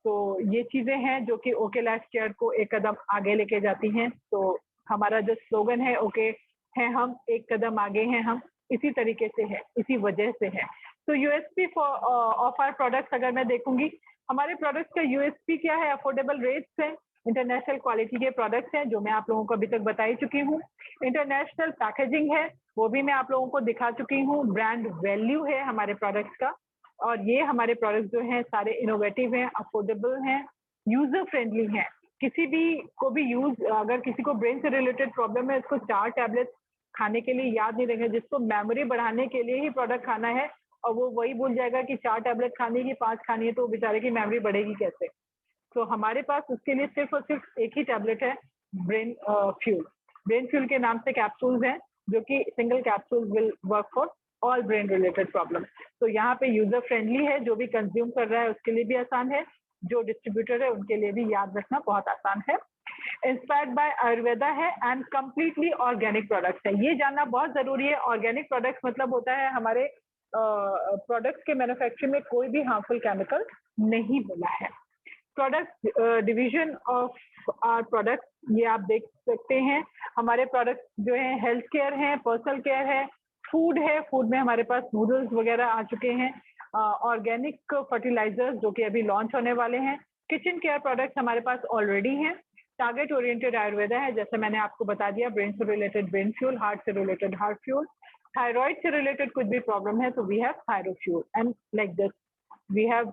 तो ये चीजें हैं जो कि ओके लाइफ केयर को एक कदम आगे लेके जाती हैं। तो हमारा जो स्लोगन है, ओके है हम, एक कदम आगे हैं हम, इसी तरीके से है, इसी वजह से है। तो यूएसपी ऑफ आवर प्रोडक्ट्स अगर मैं देखूंगी, हमारे प्रोडक्ट्स का यूएसपी क्या है? अफोर्डेबल रेट्स है, इंटरनेशनल क्वालिटी के प्रोडक्ट्स हैं जो मैं आप लोगों को अभी तक बता ही चुकी हूँ, इंटरनेशनल पैकेजिंग है, वो भी मैं आप लोगों को दिखा चुकी हूँ, ब्रांड वैल्यू है हमारे प्रोडक्ट्स का, और ये हमारे प्रोडक्ट्स जो हैं सारे इनोवेटिव हैं, अफोर्डेबल हैं, यूजर फ्रेंडली हैं। किसी भी को भी अगर किसी को ब्रेन से रिलेटेड प्रॉब्लम है, इसको 4 टैबलेट्स खाने के लिए याद नहीं रहेंगे, जिसको मेमोरी बढ़ाने के लिए ही प्रोडक्ट खाना है, और वो वही भूल जाएगा कि 4 टैबलेट खानी है कि 5 खानी है, तो बेचारे की मेमोरी बढ़ेगी कैसे। तो हमारे पास उसके लिए सिर्फ और सिर्फ एक ही टैबलेट है, ब्रेन फ्यूल। ब्रेन फ्यूल के नाम से कैप्सूल्स हैं, जो कि single capsule will work for all brain related problem. तो यहाँ पे यूजर फ्रेंडली है, जो भी कंज्यूम कर रहा है उसके लिए भी आसान है, जो डिस्ट्रीब्यूटर है उनके लिए भी याद रखना बहुत आसान है। इंस्पायर्ड बाय आयुर्वेदा है एंड कंप्लीटली ऑर्गेनिक प्रोडक्ट्स है। ये जानना बहुत जरूरी है। ऑर्गेनिक प्रोडक्ट्स मतलब होता है हमारे प्रोडक्ट्स के मैन्युफैक्चरिंग में कोई भी हार्मफुल केमिकल नहीं मिला है। Product division of our product, ये आप देख सकते हैं। हमारे प्रोडक्ट जो है हेल्थ केयर है, पर्सनल केयर है, फूड है। फूड में हमारे पास नूडल्स वगैरह आ चुके हैं, ऑर्गेनिक फर्टिलाइजर्स जो कि अभी लॉन्च होने वाले हैं, किचन केयर प्रोडक्ट्स हमारे पास ऑलरेडी हैं। टारगेट ओरिएंटेड आयुर्वेदा है, जैसे मैंने आपको बता दिया, ब्रेन से रिलेटेड ब्रेन फ्यूल, हार्ट से रिलेटेड हार्ट फ्यूल, थायराइड से रिलेटेड कुछ भी प्रॉब्लम है तो we have thyrofuel and like this we have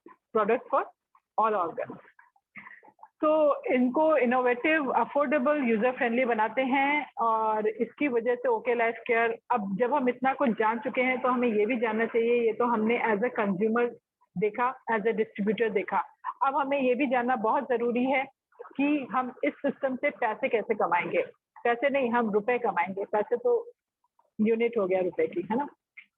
product for all organ. तो इनको इनोवेटिव, अफोर्डेबल, यूजर फ्रेंडली बनाते हैं और इसकी वजह से ओके लाइफ केयर, अब जब हम इतना कुछ जान चुके हैं तो हमें ये भी जानना चाहिए, ये तो हमने एज ए कंज्यूमर देखा, एज ए डिस्ट्रीब्यूटर देखा, अब हमें ये भी जानना बहुत जरूरी है कि हम इस सिस्टम से पैसे कैसे कमाएंगे। पैसे नहीं, हम रुपए कमाएंगे। पैसे तो यूनिट हो गया रुपए की, है ना।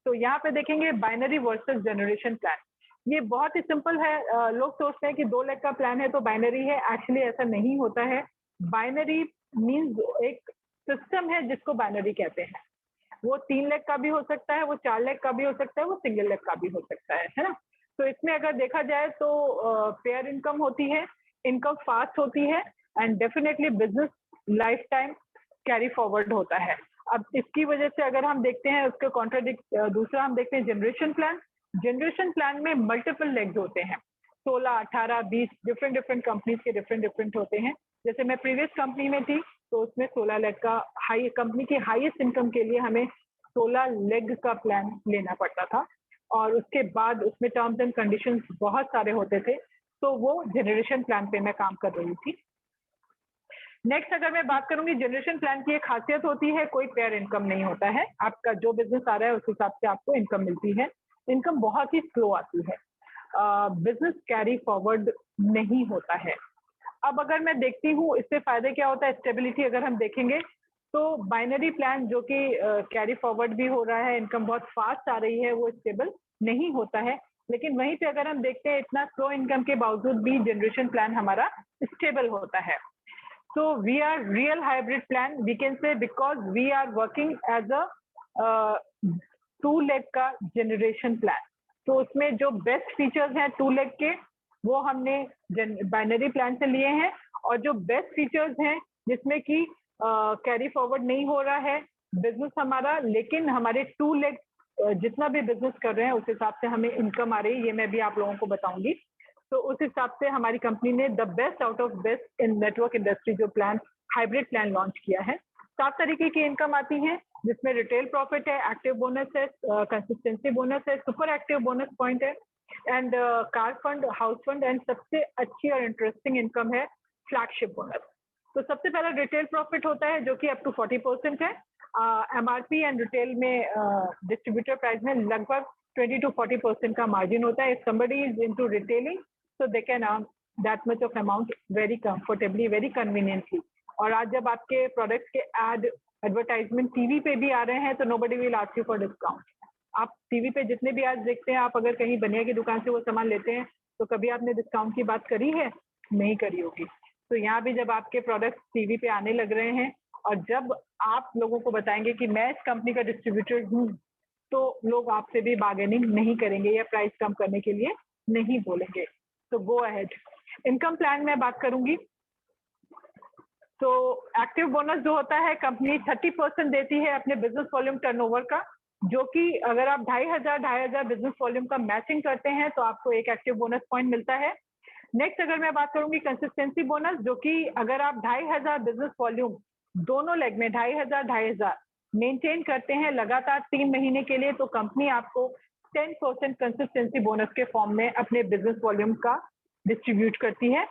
तो यहाँ पे देखेंगे बाइनरी वर्सेस जनरेशन प्लान। ये बहुत ही सिंपल है। लोग सोचते हैं कि 2 लाख का प्लान है तो बाइनरी है, एक्चुअली ऐसा नहीं होता है। बाइनरी मींस एक सिस्टम है जिसको बाइनरी कहते हैं। वो 3 लाख का भी हो सकता है, वो 4 लाख का भी हो सकता है, वो सिंगल लाख का भी हो सकता है ना। तो इसमें अगर देखा जाए तो पेयर इनकम होती है, इनकम फास्ट होती है and definitely business life time carry forward होता है। अब इसकी वजह से अगर हम देखते हैं उसके कॉन्ट्राडिक्ट, दूसरा हम देखते हैं जनरेशन प्लान। जनरेशन प्लान में मल्टीपल लेग्स होते हैं, 16, 18, 20 डिफरेंट कंपनीज के डिफरेंट होते हैं। जैसे मैं प्रीवियस कंपनी में थी तो उसमें 16 लाख का हाई, कंपनी की हाईएस्ट इनकम के लिए हमें 16 लेग का प्लान लेना पड़ता था और उसके बाद उसमें टर्म्स एंड कंडीशंस बहुत सारे होते थे। तो वो जनरेशन प्लान पे मैं काम कर रही थी। नेक्स्ट अगर मैं बात करूंगी, जनरेशन प्लान की एक खासियत होती है, कोई पेयर इनकम नहीं होता है। आपका जो बिजनेस आ रहा है उस हिसाब से आपको इनकम मिलती है। इनकम बहुत ही स्लो आती है, बिजनेस कैरी फॉरवर्ड नहीं होता है। अब अगर मैं देखती हूँ इससे फायदे क्या होता है, स्टेबिलिटी अगर हम देखेंगे तो बाइनरी प्लान जो कि कैरी फॉरवर्ड भी हो रहा है, इनकम बहुत फास्ट आ रही है, वो स्टेबल नहीं होता है। लेकिन वहीं पे अगर हम देखते हैं इतना स्लो इनकम के बावजूद भी जनरेशन प्लान हमारा स्टेबल होता है। So we are real hybrid plan, we can say, because we are working as a 2 leg का जनरेशन प्लान। तो उसमें जो बेस्ट फीचर्स हैं 2 leg के वो हमने बाइनरी प्लान से लिए हैं, और जो बेस्ट फीचर्स हैं जिसमें कि कैरी फॉरवर्ड नहीं हो रहा है बिजनेस हमारा, लेकिन हमारे 2 leg जितना भी बिजनेस कर रहे हैं उस हिसाब से हमें इनकम आ रही है, ये मैं भी आप लोगों को बताऊंगी। तो उस हिसाब से हमारी कंपनी ने the best out of best in network industry जो प्लान, हाइब्रिड प्लान लॉन्च किया है। 7 तरीके की इनकम आती है, जिसमें रिटेल प्रॉफिट है, एक्टिव बोनस है, कंसिस्टेंसी बोनस है, सुपर एक्टिव बोनस पॉइंट है, and car fund, house fund, and सबसे अच्छी और इंटरेस्टिंग इनकम है फ्लैगशिप बोनस। तो सबसे पहला रिटेल प्रॉफिट होता है जो कि अप टू 40% है। एमआरपी एंड रिटेल में डिस्ट्रीब्यूटर प्राइस में लगभग 20 to 40% का मार्जिन होता है। If somebody is into retailing so they can earn that much of amount very comfortably, very conveniently। और आज जब आपके प्रोडक्ट्स के एडवर्टाइजमेंट टीवी पे भी आ रहे हैं तो nobody will ask you for discount। आप टीवी पे जितने भी आज देखते हैं, आप अगर कहीं बनिया की दुकान से वो सामान लेते हैं तो कभी आपने डिस्काउंट की बात करी है? नहीं करी होगी। तो यहाँ भी जब आपके प्रोडक्ट्स टीवी पे आने लग रहे हैं और जब आप लोगों को बताएंगे कि मैं इस कंपनी का डिस्ट्रीब्यूटर हूँ, तो लोग आपसे भी बार्गेनिंग नहीं करेंगे या प्राइस कम करने के लिए नहीं बोलेंगे। तो गो अहेड। इनकम प्लान में बात करूंगी तो एक्टिव बोनस जो होता है, कंपनी 30% देती है अपने बिजनेस वॉल्यूम टर्नओवर का, जो कि अगर आप 2,500 बिजनेस वॉल्यूम का मैचिंग करते हैं तो आपको एक एक्टिव बोनस पॉइंट मिलता है। नेक्स्ट अगर मैं बात करूंगी कंसिस्टेंसी बोनस, जो कि अगर आप 2,500 बिजनेस वॉल्यूम दोनों लेग में 2,500 मेंटेन करते हैं लगातार 3 महीने के लिए, तो कंपनी आपको 10% कंसिस्टेंसी बोनस के फॉर्म में अपने बिजनेस वॉल्यूम का डिस्ट्रीब्यूट करती है।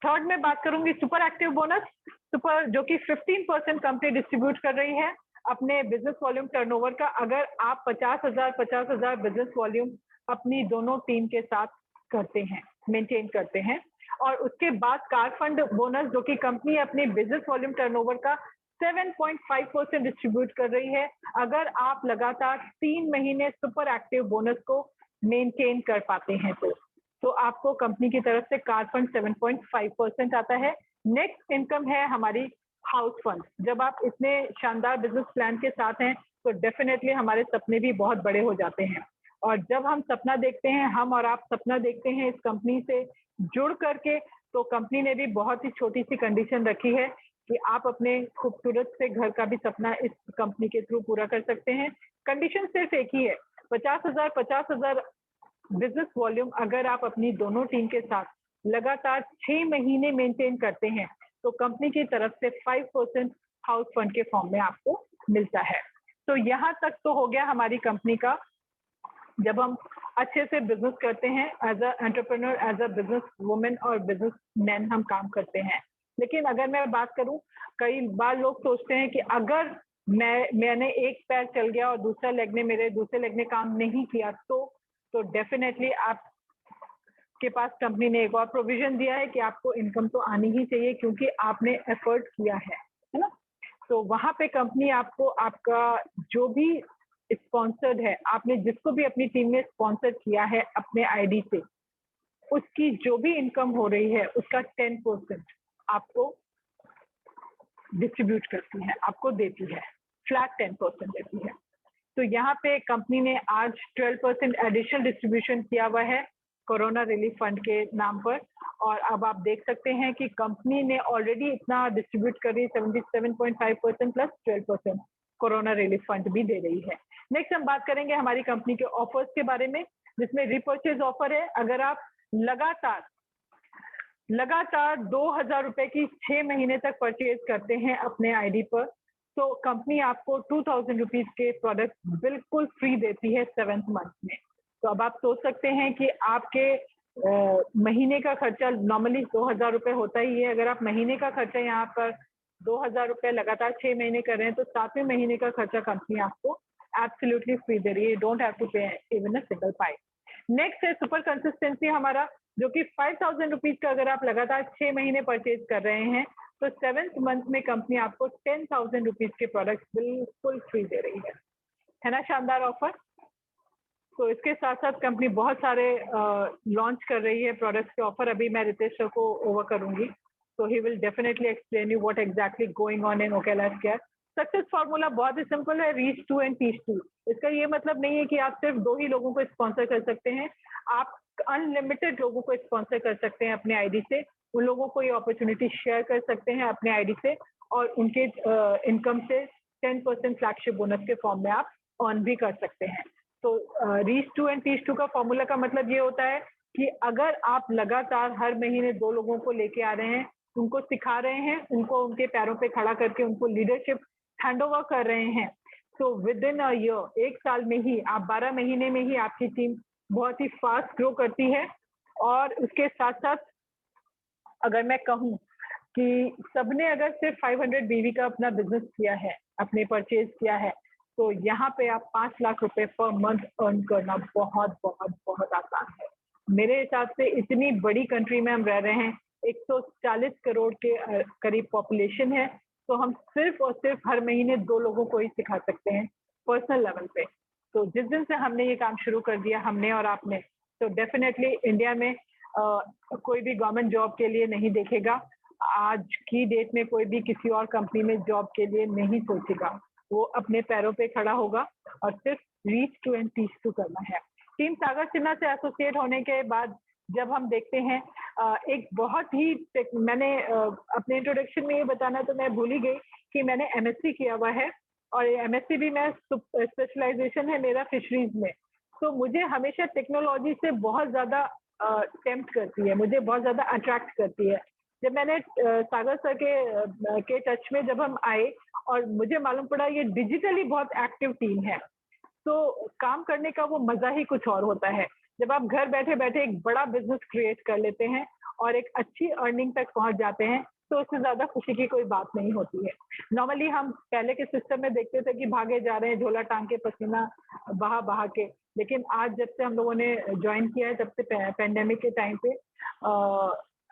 थर्ड में बात करूंगी सुपर एक्टिव बोनस, सुपर, जो कि 15% कंपनी डिस्ट्रीब्यूट कर रही है अपने बिजनेस वॉल्यूम टर्नओवर का, अगर आप 50,000 बिजनेस वॉल्यूम अपनी दोनों टीम के साथ करते हैं, मेंटेन करते हैं। और उसके बाद कार फंड बोनस, जो कि कंपनी अपने बिजनेस वॉल्यूम टर्नओवर का 7.5% डिस्ट्रीब्यूट कर रही है, अगर आप लगातार 3 महीने सुपर एक्टिव बोनस को मेंटेन कर पाते हैं तो आपको कंपनी की तरफ से कार फंड 7.5% आता है। नेक्स्ट इनकम है हमारी हाउस फंड। जब आप इतने शानदार बिजनेस प्लान के साथ हैं तो डेफिनेटली हमारे सपने भी बहुत बड़े हो जाते हैं। और जब हम सपना देखते हैं, हम और आप सपना देखते हैं इस कंपनी से जुड़ करके, तो कंपनी ने भी बहुत ही छोटी सी कंडीशन रखी है कि आप अपने खूबसूरत से घर का भी सपना इस कंपनी के थ्रू पूरा कर सकते हैं। कंडीशन सिर्फ एक ही है, 50,000 बिजनेस वॉल्यूम अगर आप अपनी दोनों टीम के साथ लगातार 6 महीने मेंटेन करते हैं तो कंपनी की तरफ से 5% हाउस फंड के फॉर्म में आपको मिलता है। तो यहाँ तक तो हो गया हमारी कंपनी का। जब हम अच्छे से बिजनेस करते हैं, as a entrepreneur, as a business women और बिजनेस मैन हम काम करते हैं। लेकिन अगर मैं बात करूं, कई बार लोग सोचते हैं कि अगर मैंने एक पैर चल गया और दूसरे लेग ने काम नहीं किया तो डेफिनेटली आप के पास कंपनी ने एक और प्रोविजन दिया है कि आपको इनकम तो आनी ही चाहिए क्योंकि आपने एफर्ट किया है ना। तो वहां पे कंपनी आपको आपका जो भी स्पॉन्सर्ड है, आपने जिसको भी अपनी टीम में स्पॉन्सर किया है अपने आईडी से, उसकी जो भी इनकम हो रही है उसका 10% आपको डिस्ट्रीब्यूट करती है, आपको देती है, फ्लैट 10% देती है। तो यहाँ पे कंपनी ने आज 12% एडिशनल डिस्ट्रीब्यूशन किया हुआ है कोरोना रिलीफ फंड के नाम पर। और अब आप देख सकते हैं कि कंपनी ने ऑलरेडी इतना डिस्ट्रीब्यूट कर रही है, 77.5% प्लस 12% कोरोना रिलीफ फंड भी दे रही है। नेक्स्ट हम बात करेंगे हमारी कंपनी के ऑफर्स के बारे में, जिसमें रिपर्चेज ऑफर है। अगर आप लगातार 2,000 रुपए की 6 महीने तक परचेज करते हैं अपने आईडी पर, तो कंपनी आपको 2,000 रुपीज के प्रोडक्ट बिल्कुल फ्री देती है 7th मंथ में। तो अब आप सोच सकते हैं कि आपके महीने का खर्चा नॉर्मली 2,000 रुपए होता ही है। अगर आप महीने का खर्चा यहाँ पर 2,000 रुपए लगातार 6 महीने कर रहे हैं तो 7वें महीने का खर्चा कंपनी आपको एब्सोल्युटली फ्री दे रही है। डोंट हैव टू पे even a single pi. Next है सुपर कंसिस्टेंसी हमारा, जो कि 5,000 रुपीज का अगर आप लगातार 6 महीने परचेज कर रहे हैं तो 7th मंथ में कंपनी आपको 10,000 रुपीज के प्रोडक्ट बिल्कुल फ्री दे रही है ना शानदार ऑफर। तो इसके साथ साथ कंपनी बहुत सारे लॉन्च कर रही है प्रोडक्ट्स के ऑफर। अभी मैं रितेश सर को ओवर करूंगी, तो he will definitely explain you what exactly going on in OK Life Care. Success formula बहुत ही सिंपल है, reach to and teach to. इसका ये मतलब नहीं है कि आप सिर्फ 2 ही लोगों को स्पॉन्सर कर सकते हैं, आप अनलिमिटेड लोगों को स्पॉन्सर कर सकते हैं अपने आईडी से। उन लोगों को ये अपॉर्चुनिटी शेयर कर सकते हैं अपने आईडी से और उनके इनकम से 10% फ्लैगशिप बोनस के फॉर्म में आप अर्न भी कर सकते हैं। तो reach to and teach to का फॉर्मूला का मतलब ये होता है कि अगर आप लगातार हर महीने 2 लोगों को लेके आ रहे हैं, उनको सिखा रहे हैं, उनको उनके पैरों पे खड़ा करके उनको लीडरशिप हैंडओवर कर रहे हैं, तो विद इन अ ईयर, 1 साल में ही, आप 12 महीने में ही आपकी टीम बहुत ही फास्ट ग्रो करती है। और उसके साथ साथ अगर मैं कहूँ कि सबने अगर सिर्फ 500 बीवी का अपना बिजनेस किया है, अपने परचेज किया है, तो यहाँ पे आप 5 लाख रुपए पर मंथ अर्न करना बहुत बहुत बहुत आसान है। मेरे हिसाब से इतनी बड़ी कंट्री में हम रह रहे हैं, 140 करोड़ के करीब पॉपुलेशन है, तो हम सिर्फ और सिर्फ हर महीने 2 लोगों को ही सिखा सकते हैं पर्सनल लेवल पे। तो जिस दिन से हमने ये काम शुरू कर दिया, हमने और आपने, तो डेफिनेटली इंडिया में कोई भी गवर्नमेंट जॉब के लिए नहीं देखेगा। आज की डेट में कोई भी किसी और कंपनी में जॉब के लिए नहीं सोचेगा, वो अपने पैरों पे खड़ा होगा और सिर्फ reach to and teach to करना है। टीम सागर सिन्हा से एसोसिएट होने के बाद जब हम देखते हैं एक बहुत ही मैंने अपने इंट्रोडक्शन में ये बताना तो मैं भूल ही गई कि मैंने एमएससी किया हुआ है और एमएससी भी मैं स्पेशलाइजेशन है मेरा फिशरीज में। तो मुझे हमेशा टेक्नोलॉजी से बहुत ज्यादा टेम्प्ट करती है, मुझे बहुत ज्यादा अट्रैक्ट करती है। जब मैंने सागर सर के टच में जब हम आए और मुझे मालूम पड़ा ये डिजिटली बहुत एक्टिव टीम है, तो काम करने का वो मजा ही कुछ और होता है। जब आप घर बैठे बैठे एक बड़ा बिजनेस क्रिएट कर लेते हैं और एक अच्छी अर्निंग तक पहुंच जाते हैं, तो उससे ज्यादा खुशी की कोई बात नहीं होती है। नॉर्मली हम पहले के सिस्टम में देखते थे कि भागे जा रहे हैं झोला टांग के, पसीना बहा बहा के, लेकिन आज जब से हम लोगों ने ज्वाइन किया है, जब से पेंडेमिक के टाइम पे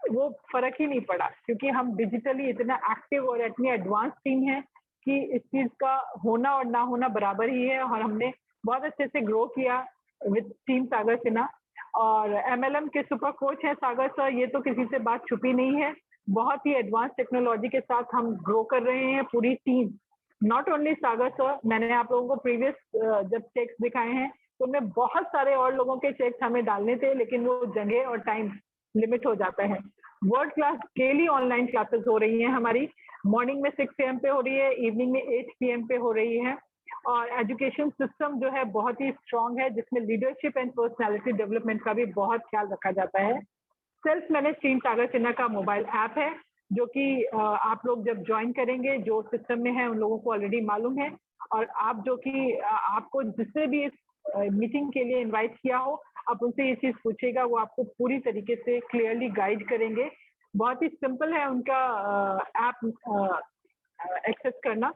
वो फर्क ही नहीं पड़ा, क्योंकि हम डिजिटली इतना एक्टिव और इतनी एडवांस टीम है कि इस चीज का होना और ना होना बराबर ही है। और हमने बहुत अच्छे से ग्रो किया विद टीम सागर सिन्हा। और एमएलएम के सुपर कोच हैं सागर सर, ये तो किसी से बात छुपी नहीं है। बहुत ही एडवांस टेक्नोलॉजी के साथ हम ग्रो कर रहे हैं, पूरी team. Not only Sagar sir, मैंने आप लोगों को प्रीवियस जब चेक्स दिखाए हैं तो उनमें बहुत सारे और लोगों के चेक्स हमें डालने थे, लेकिन वो जगह और टाइम लिमिट हो जाता है। World class daily online classes हो रही हैं हमारी, मॉर्निंग में 6 AM पे हो रही है, इवनिंग में 8 PM पे हो रही है। और एजुकेशन सिस्टम जो है बहुत ही स्ट्रांग है, जिसमें लीडरशिप एंड पर्सनालिटी डेवलपमेंट का भी बहुत ख्याल रखा जाता है। Self manage team Sagar Sinha का मोबाइल ऐप है, जो कि आप लोग जब ज्वाइन करेंगे, जो सिस्टम में है उन लोगों को ऑलरेडी मालूम है। और आप जो कि आपको जिससे भी इस मीटिंग के लिए इनवाइट किया हो, आप उनसे ये चीज पूछेगा, वो आपको पूरी तरीके से क्लियरली गाइड करेंगे। बहुत ही सिंपल है उनका ऐप एक्सेस करना।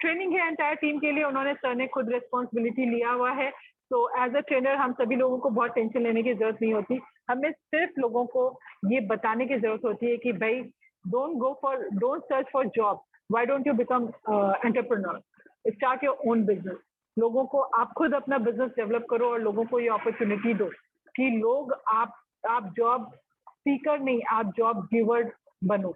ट्रेनिंग है एंटायर टीम के लिए, उन्होंने सर ने खुद रिस्पॉन्सिबिलिटी लिया हुआ है। तो एज अ ट्रेनर हम सभी लोगों को बहुत टेंशन लेने की जरूरत नहीं होती, हमें सिर्फ लोगों को ये बताने की जरूरत होती है कि भाई don't search for job, why don't you become entrepreneur, start your own business. लोगों को आप खुद अपना बिजनेस डेवलप करो और लोगों को ये अपॉर्चुनिटी दो कि लोग आप जॉब सीकर नहीं, आप जॉब गिवर बनो,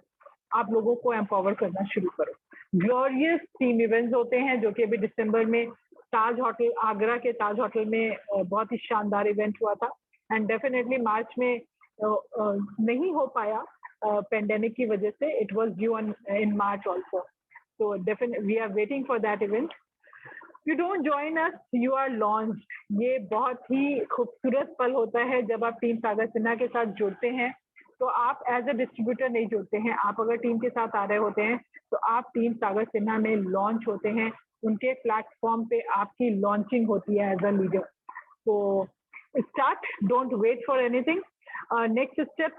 आप लोगों को एम्पावर करना शुरू करो। ग्लोरियस टीम इवेंट्स होते हैं, जो कि अभी दिसंबर में ताज होटल, आगरा के ताज होटल में बहुत ही शानदार इवेंट हुआ था। एंड डेफिनेटली मार्च में नहीं हो पाया पेंडेमिक की वजह से, it was due in March also, so definitely we are waiting for that event. You don't join us, you are launched. ये बहुत ही खूबसूरत पल होता है जब आप टीम सागर सिन्हा के साथ जुड़ते हैं। तो आप एज अ डिस्ट्रीब्यूटर नहीं जुड़ते हैं, आप अगर टीम के साथ आ रहे होते हैं तो आप टीम सागर सिन्हा में लॉन्च होते हैं, उनके प्लेटफॉर्म पे आपकी लॉन्चिंग होती है एज अ लीडर। तो start, don't wait for anything. Next step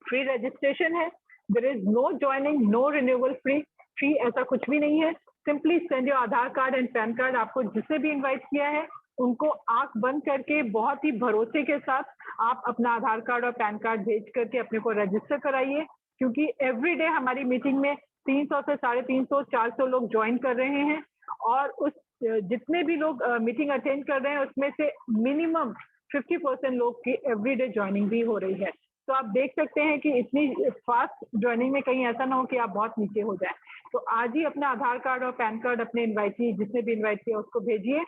free registration है, there is no joining, no renewal free ऐसा कुछ भी नहीं है। Simply send your Aadhaar card and PAN card. आपको जिसे भी इनवाइट किया है उनको आंख बंद करके बहुत ही भरोसे के साथ आप अपना आधार कार्ड और पैन कार्ड भेज करके अपने को रजिस्टर कराइए, क्योंकि एवरी डे हमारी मीटिंग में 300 से 350 400 लोग ज्वाइन कर रहे हैं। और उस जितने भी लोग मीटिंग अटेंड कर रहे हैं उसमें से मिनिमम 50% लोग की एवरीडे ज्वाइनिंग भी हो रही है। तो आप देख सकते हैं कि इतनी फास्ट ज्वाइनिंग में कहीं ऐसा ना हो कि आप बहुत नीचे हो जाए। तो आज ही अपना आधार कार्ड और पैन कार्ड अपने इनवाइटी जिसने भी इनवाइट किया उसको भेजिए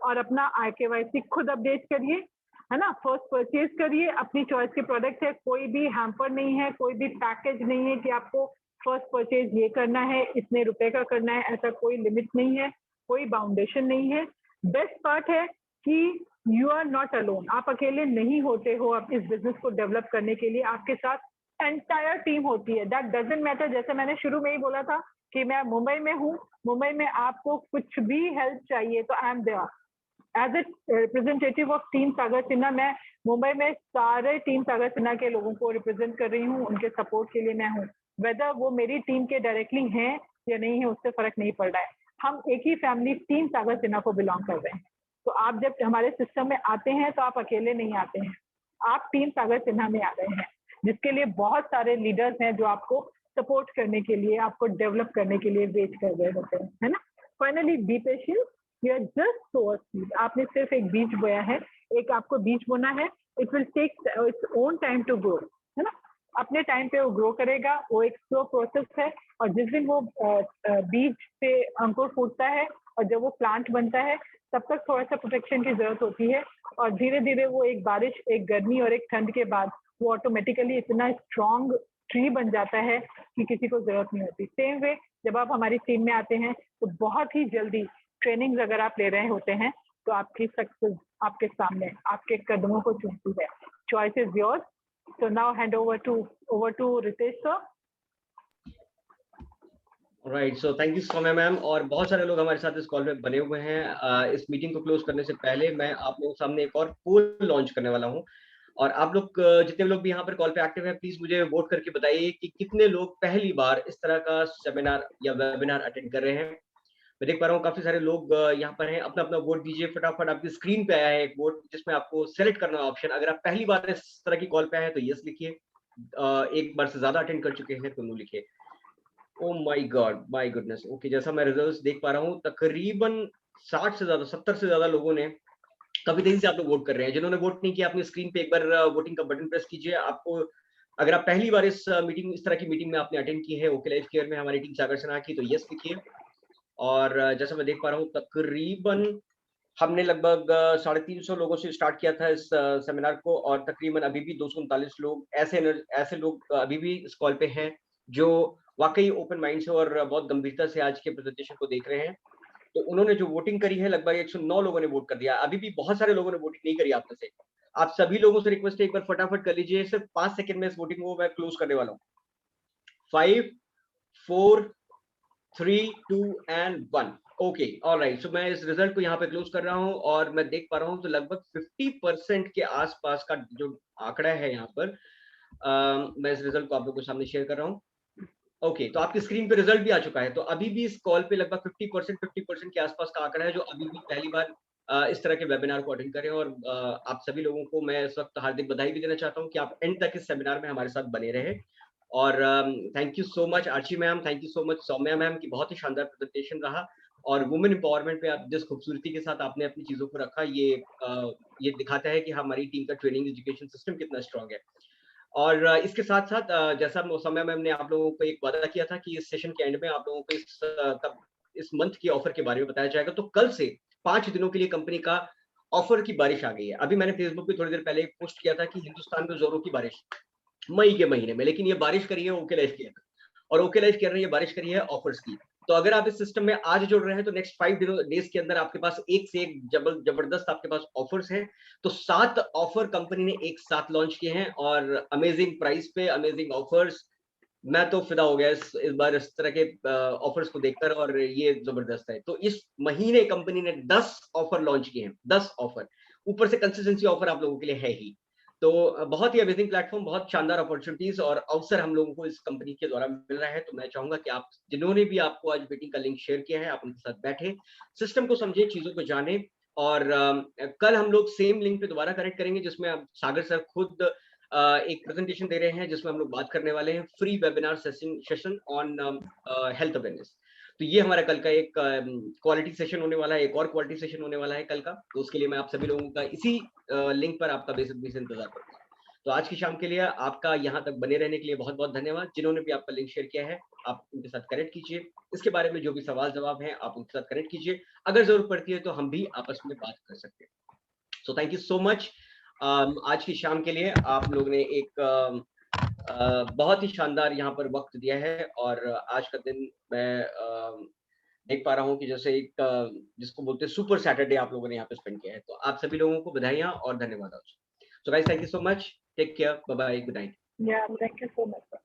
और अपना IKYC खुद अपडेट करिए, है ना। फर्स्ट परचेज करिए, अपनी चॉइस के प्रोडक्ट है, कोई भी हैम्पर नहीं है, कोई भी पैकेज नहीं है कि आपको फर्स्ट परचेज ये करना है, इतने रुपए का करना है, ऐसा कोई लिमिट नहीं है, कोई बाउंडेशन नहीं है। बेस्ट पार्ट है कि यू आर नॉट अलोन, आप अकेले नहीं होते हो। आप इस बिजनेस को डेवलप करने के लिए आपके साथ एंटायर टीम होती है। दैट डजंट मैटर, जैसे मैंने शुरू में ही बोला था कि मैं मुंबई में हूँ, मुंबई में आपको कुछ भी हेल्प चाहिए तो I am there as a representative of team Sagar Sinha. मैं मुंबई में सारे टीम सागर सिन्हा के लोगों को रिप्रेजेंट कर रही हूँ, उनके सपोर्ट के लिए मैं हूँ। वेदर वो मेरी टीम के डायरेक्टली हैं या नहीं है उससे फर्क नहीं पड़ रहा है, हम एक ही फैमिली टीम सागर सिन्हा को बिलोंग कर रहे हैं। तो आप जब हमारे सिस्टम में आते हैं तो आप अकेले नहीं आते हैं, आप टीम सागर सिन्हा में आ रहे हैं, जिसके लिए बहुत सारे लीडर्स हैं जो आपको सपोर्ट करने के लिए, आपको डेवलप करने के लिए वेट कर रहे होते हैं, है ना। Finally be patient, you are just sow seed. आपने सिर्फ एक बीज बोया है, एक आपको बीज बोना है, it will take its own time to grow, है ना। अपने टाइम पे वो ग्रो करेगा, वो एक स्लो प्रोसेस है। और जिस दिन वो बीज से अंकुर फूटता है और जब वो प्लांट बनता है तब तक थोड़ा सा प्रोटेक्शन की जरूरत होती है। और धीरे धीरे वो एक बारिश, एक गर्मी और एक ठंड के बाद वो ऑटोमेटिकली इतना स्ट्रॉन्ग ट्री बन जाता है कि किसी को जरूरत नहीं होती। सेम वे जब आप हमारी टीम में आते हैं तो बहुत ही जल्दी ट्रेनिंग अगर आप ले रहे होते हैं तो आपकी सक्सेस आपके सामने, आपके कदमों को चूमती है। Choice is yours. So now hand over to Ritesh sir. Right, so thank you so much ma'am. और बहुत सारे लोग हमारे साथ इस कॉल में बने हुए हैं। इस मीटिंग को क्लोज करने से पहले मैं आप लोगों के सामने एक और पोल लॉन्च करने वाला हूँ। और आप लोग जितने लोग भी यहाँ पर कॉल पे एक्टिव हैं, प्लीज मुझे वोट करके बताइए कि कितने लोग पहली बार इस तरह का सेमिनार या वेबिनार अटेंड कर रहे हैं। मैं देख पा रहा हूँ काफी सारे लोग यहाँ पर हैं। अपना अपना वोट दीजिए फटाफट। आपकी स्क्रीन पे आया है एक वोट जिसमें आपको सेलेक्ट करना है ऑप्शन। अगर आप पहली बार इस तरह की कॉल पे आए हैं तो यस लिखिए, एक बार से ज्यादा अटेंड कर चुके हैं तो नो लिखिए। Oh my God, my goodness. Okay, जैसा मैं रिजल्ट्स देख पा रहा हूँ तकरीबन 60 से ज्यादा 70 से ज्यादा लोगों ने, काफी तेजी से आप लोग वोट कर रहे हैं। जिन्होंने वोट नहीं किया अपनी स्क्रीन पे एक बार वोटिंग का बटन प्रेस कीजिए। आपको अगर आप पहली बार इस मीटिंग इस तरह की मीटिंग में आपने अटेंड की है ओके लाइफ केयर में हमारी टीम सागर सिन्हा की, तो यस लिखिए। और जैसा मैं देख पा रहा हूँ तकरीबन हमने लगभग 350 लोगों से स्टार्ट किया था इस सेमिनार को, और तकरीबन अभी भी 239 लोग ऐसे लोग अभी भी इस कॉल पे हैं जो वाकई ओपन माइंड से और बहुत गंभीरता से आज के प्रेजेंटेशन को देख रहे हैं। तो उन्होंने जो वोटिंग करी है लगभग 109 लोगों ने वोट कर दिया। अभी भी बहुत सारे लोगों ने वोटिंग नहीं करी आप में से। आप सभी लोगों से रिक्वेस्ट है एक बार फटाफट कर लीजिए। सिर्फ 5 सेकंड में इस वोटिंग को मैं क्लोज करने वाला हूँ। 5 4 3 2 एंड 1। Okay, alright. सो मैं इस रिजल्ट को यहाँ पे क्लोज कर रहा हूँ और मैं देख पा रहा हूँ तो लगभग 50% के आसपास का जो आंकड़ा है यहाँ पर, मैं इस रिजल्ट को आप लोगों के सामने शेयर कर रहा हूँ। ओके, तो आपकी स्क्रीन पे रिजल्ट भी आ चुका है। तो अभी भी इस कॉल पे लगभग 50% के आसपास का आंकड़ा है जो अभी भी पहली बार इस तरह के वेबिनार को अटेंड करें। और आप सभी लोगों को मैं इस वक्त हार्दिक बधाई भी देना चाहता हूँ कि आप एंड तक इस सेमिनार में हमारे साथ बने रहे। और thank you so much Archi ma'am, thank you so much Saumya ma'am की बहुत ही शानदार प्रेजेंटेशन रहा। और वुमेन एम्पावरमेंट पे आप जिस खूबसूरती के साथ आपने अपनी चीजों को रखा, ये दिखाता है कि हमारी टीम का ट्रेनिंग एजुकेशन सिस्टम कितना स्ट्रांग है। और इसके साथ-साथ जैसा समय में हमने आप लोगों को एक वादा किया था कि इस सेशन के एंड में आप लोगों को इस मंथ की ऑफर के बारे में बताया जाएगा। तो कल से 5 दिनों के लिए कंपनी का ऑफर की बारिश आ गई है। अभी मैंने फेसबुक पे थोड़ी देर पहले एक पोस्ट किया था कि हिंदुस्तान में जोरों की बारिश मई के महीने में, लेकिन ये बारिश करी है ओके लाइफ केयर और ओके लाइफ केयर ने ये बारिश करी है ऑफर्स की। तो अगर आप इस सिस्टम में आज जुड़ रहे हैं तो नेक्स्ट 5 डेज के अंदर आपके पास एक से एक जबरदस्त आपके पास ऑफर्स हैं। तो 7 ऑफर कंपनी ने एक साथ लॉन्च किए हैं और अमेजिंग प्राइस पे अमेजिंग ऑफर्स। मैं तो फिदा हो गया इस बार इस तरह के ऑफर्स को देखकर, और ये जबरदस्त है। तो इस महीने कंपनी ने 10 ऑफर लॉन्च किए हैं, 10 ऑफर, ऊपर से कंसिस्टेंसी ऑफर आप लोगों के लिए है ही। तो बहुत ही अमेजिंग प्लेटफॉर्म, बहुत शानदार अपॉर्चुनिटीज और अवसर हम लोगों को इस कंपनी के द्वारा मिल रहा है। तो मैं चाहूंगा कि आप जिन्होंने भी आपको आज मीटिंग का लिंक शेयर किया है आप उनके साथ बैठे, सिस्टम को समझे, चीजों को जाने। और कल हम लोग सेम लिंक पे दोबारा कनेक्ट करेंगे जिसमें अब सागर सर खुद एक प्रेजेंटेशन दे रहे हैं जिसमें हम लोग बात करने वाले हैं free webinar session on health awareness. तो ये हमारा कल का एक क्वालिटी सेशन होने वाला है, एक और क्वालिटी सेशन होने वाला है कल का। तो उसके लिए मैं आप सभी लोगों का इसी लिंक पर आपका बेसब्री से इंतजार करता हूँ। तो आज की शाम के लिए आपका यहाँ तक बने रहने के लिए बहुत बहुत धन्यवाद। जिन्होंने भी आपका लिंक शेयर किया है आप उनके साथ कनेक्ट कीजिए। इसके बारे में जो भी सवाल जवाब है आप उनके साथ कनेक्ट कीजिए। अगर जरूरत पड़ती है तो हम भी आपस में बात कर सकते हैं। So thank you so much. आज की शाम के लिए आप लोग ने एक बहुत ही शानदार यहाँ पर वक्त दिया है। और आज का दिन मैं देख पा रहा हूँ कि जैसे एक जिसको बोलते हैं सुपर सैटरडे आप लोगों ने यहाँ पे स्पेंड किया है। तो आप सभी लोगों को बधाइयाँ और धन्यवाद। So guys thank you so much, take care, bye bye, good night. Yeah, thank you so much.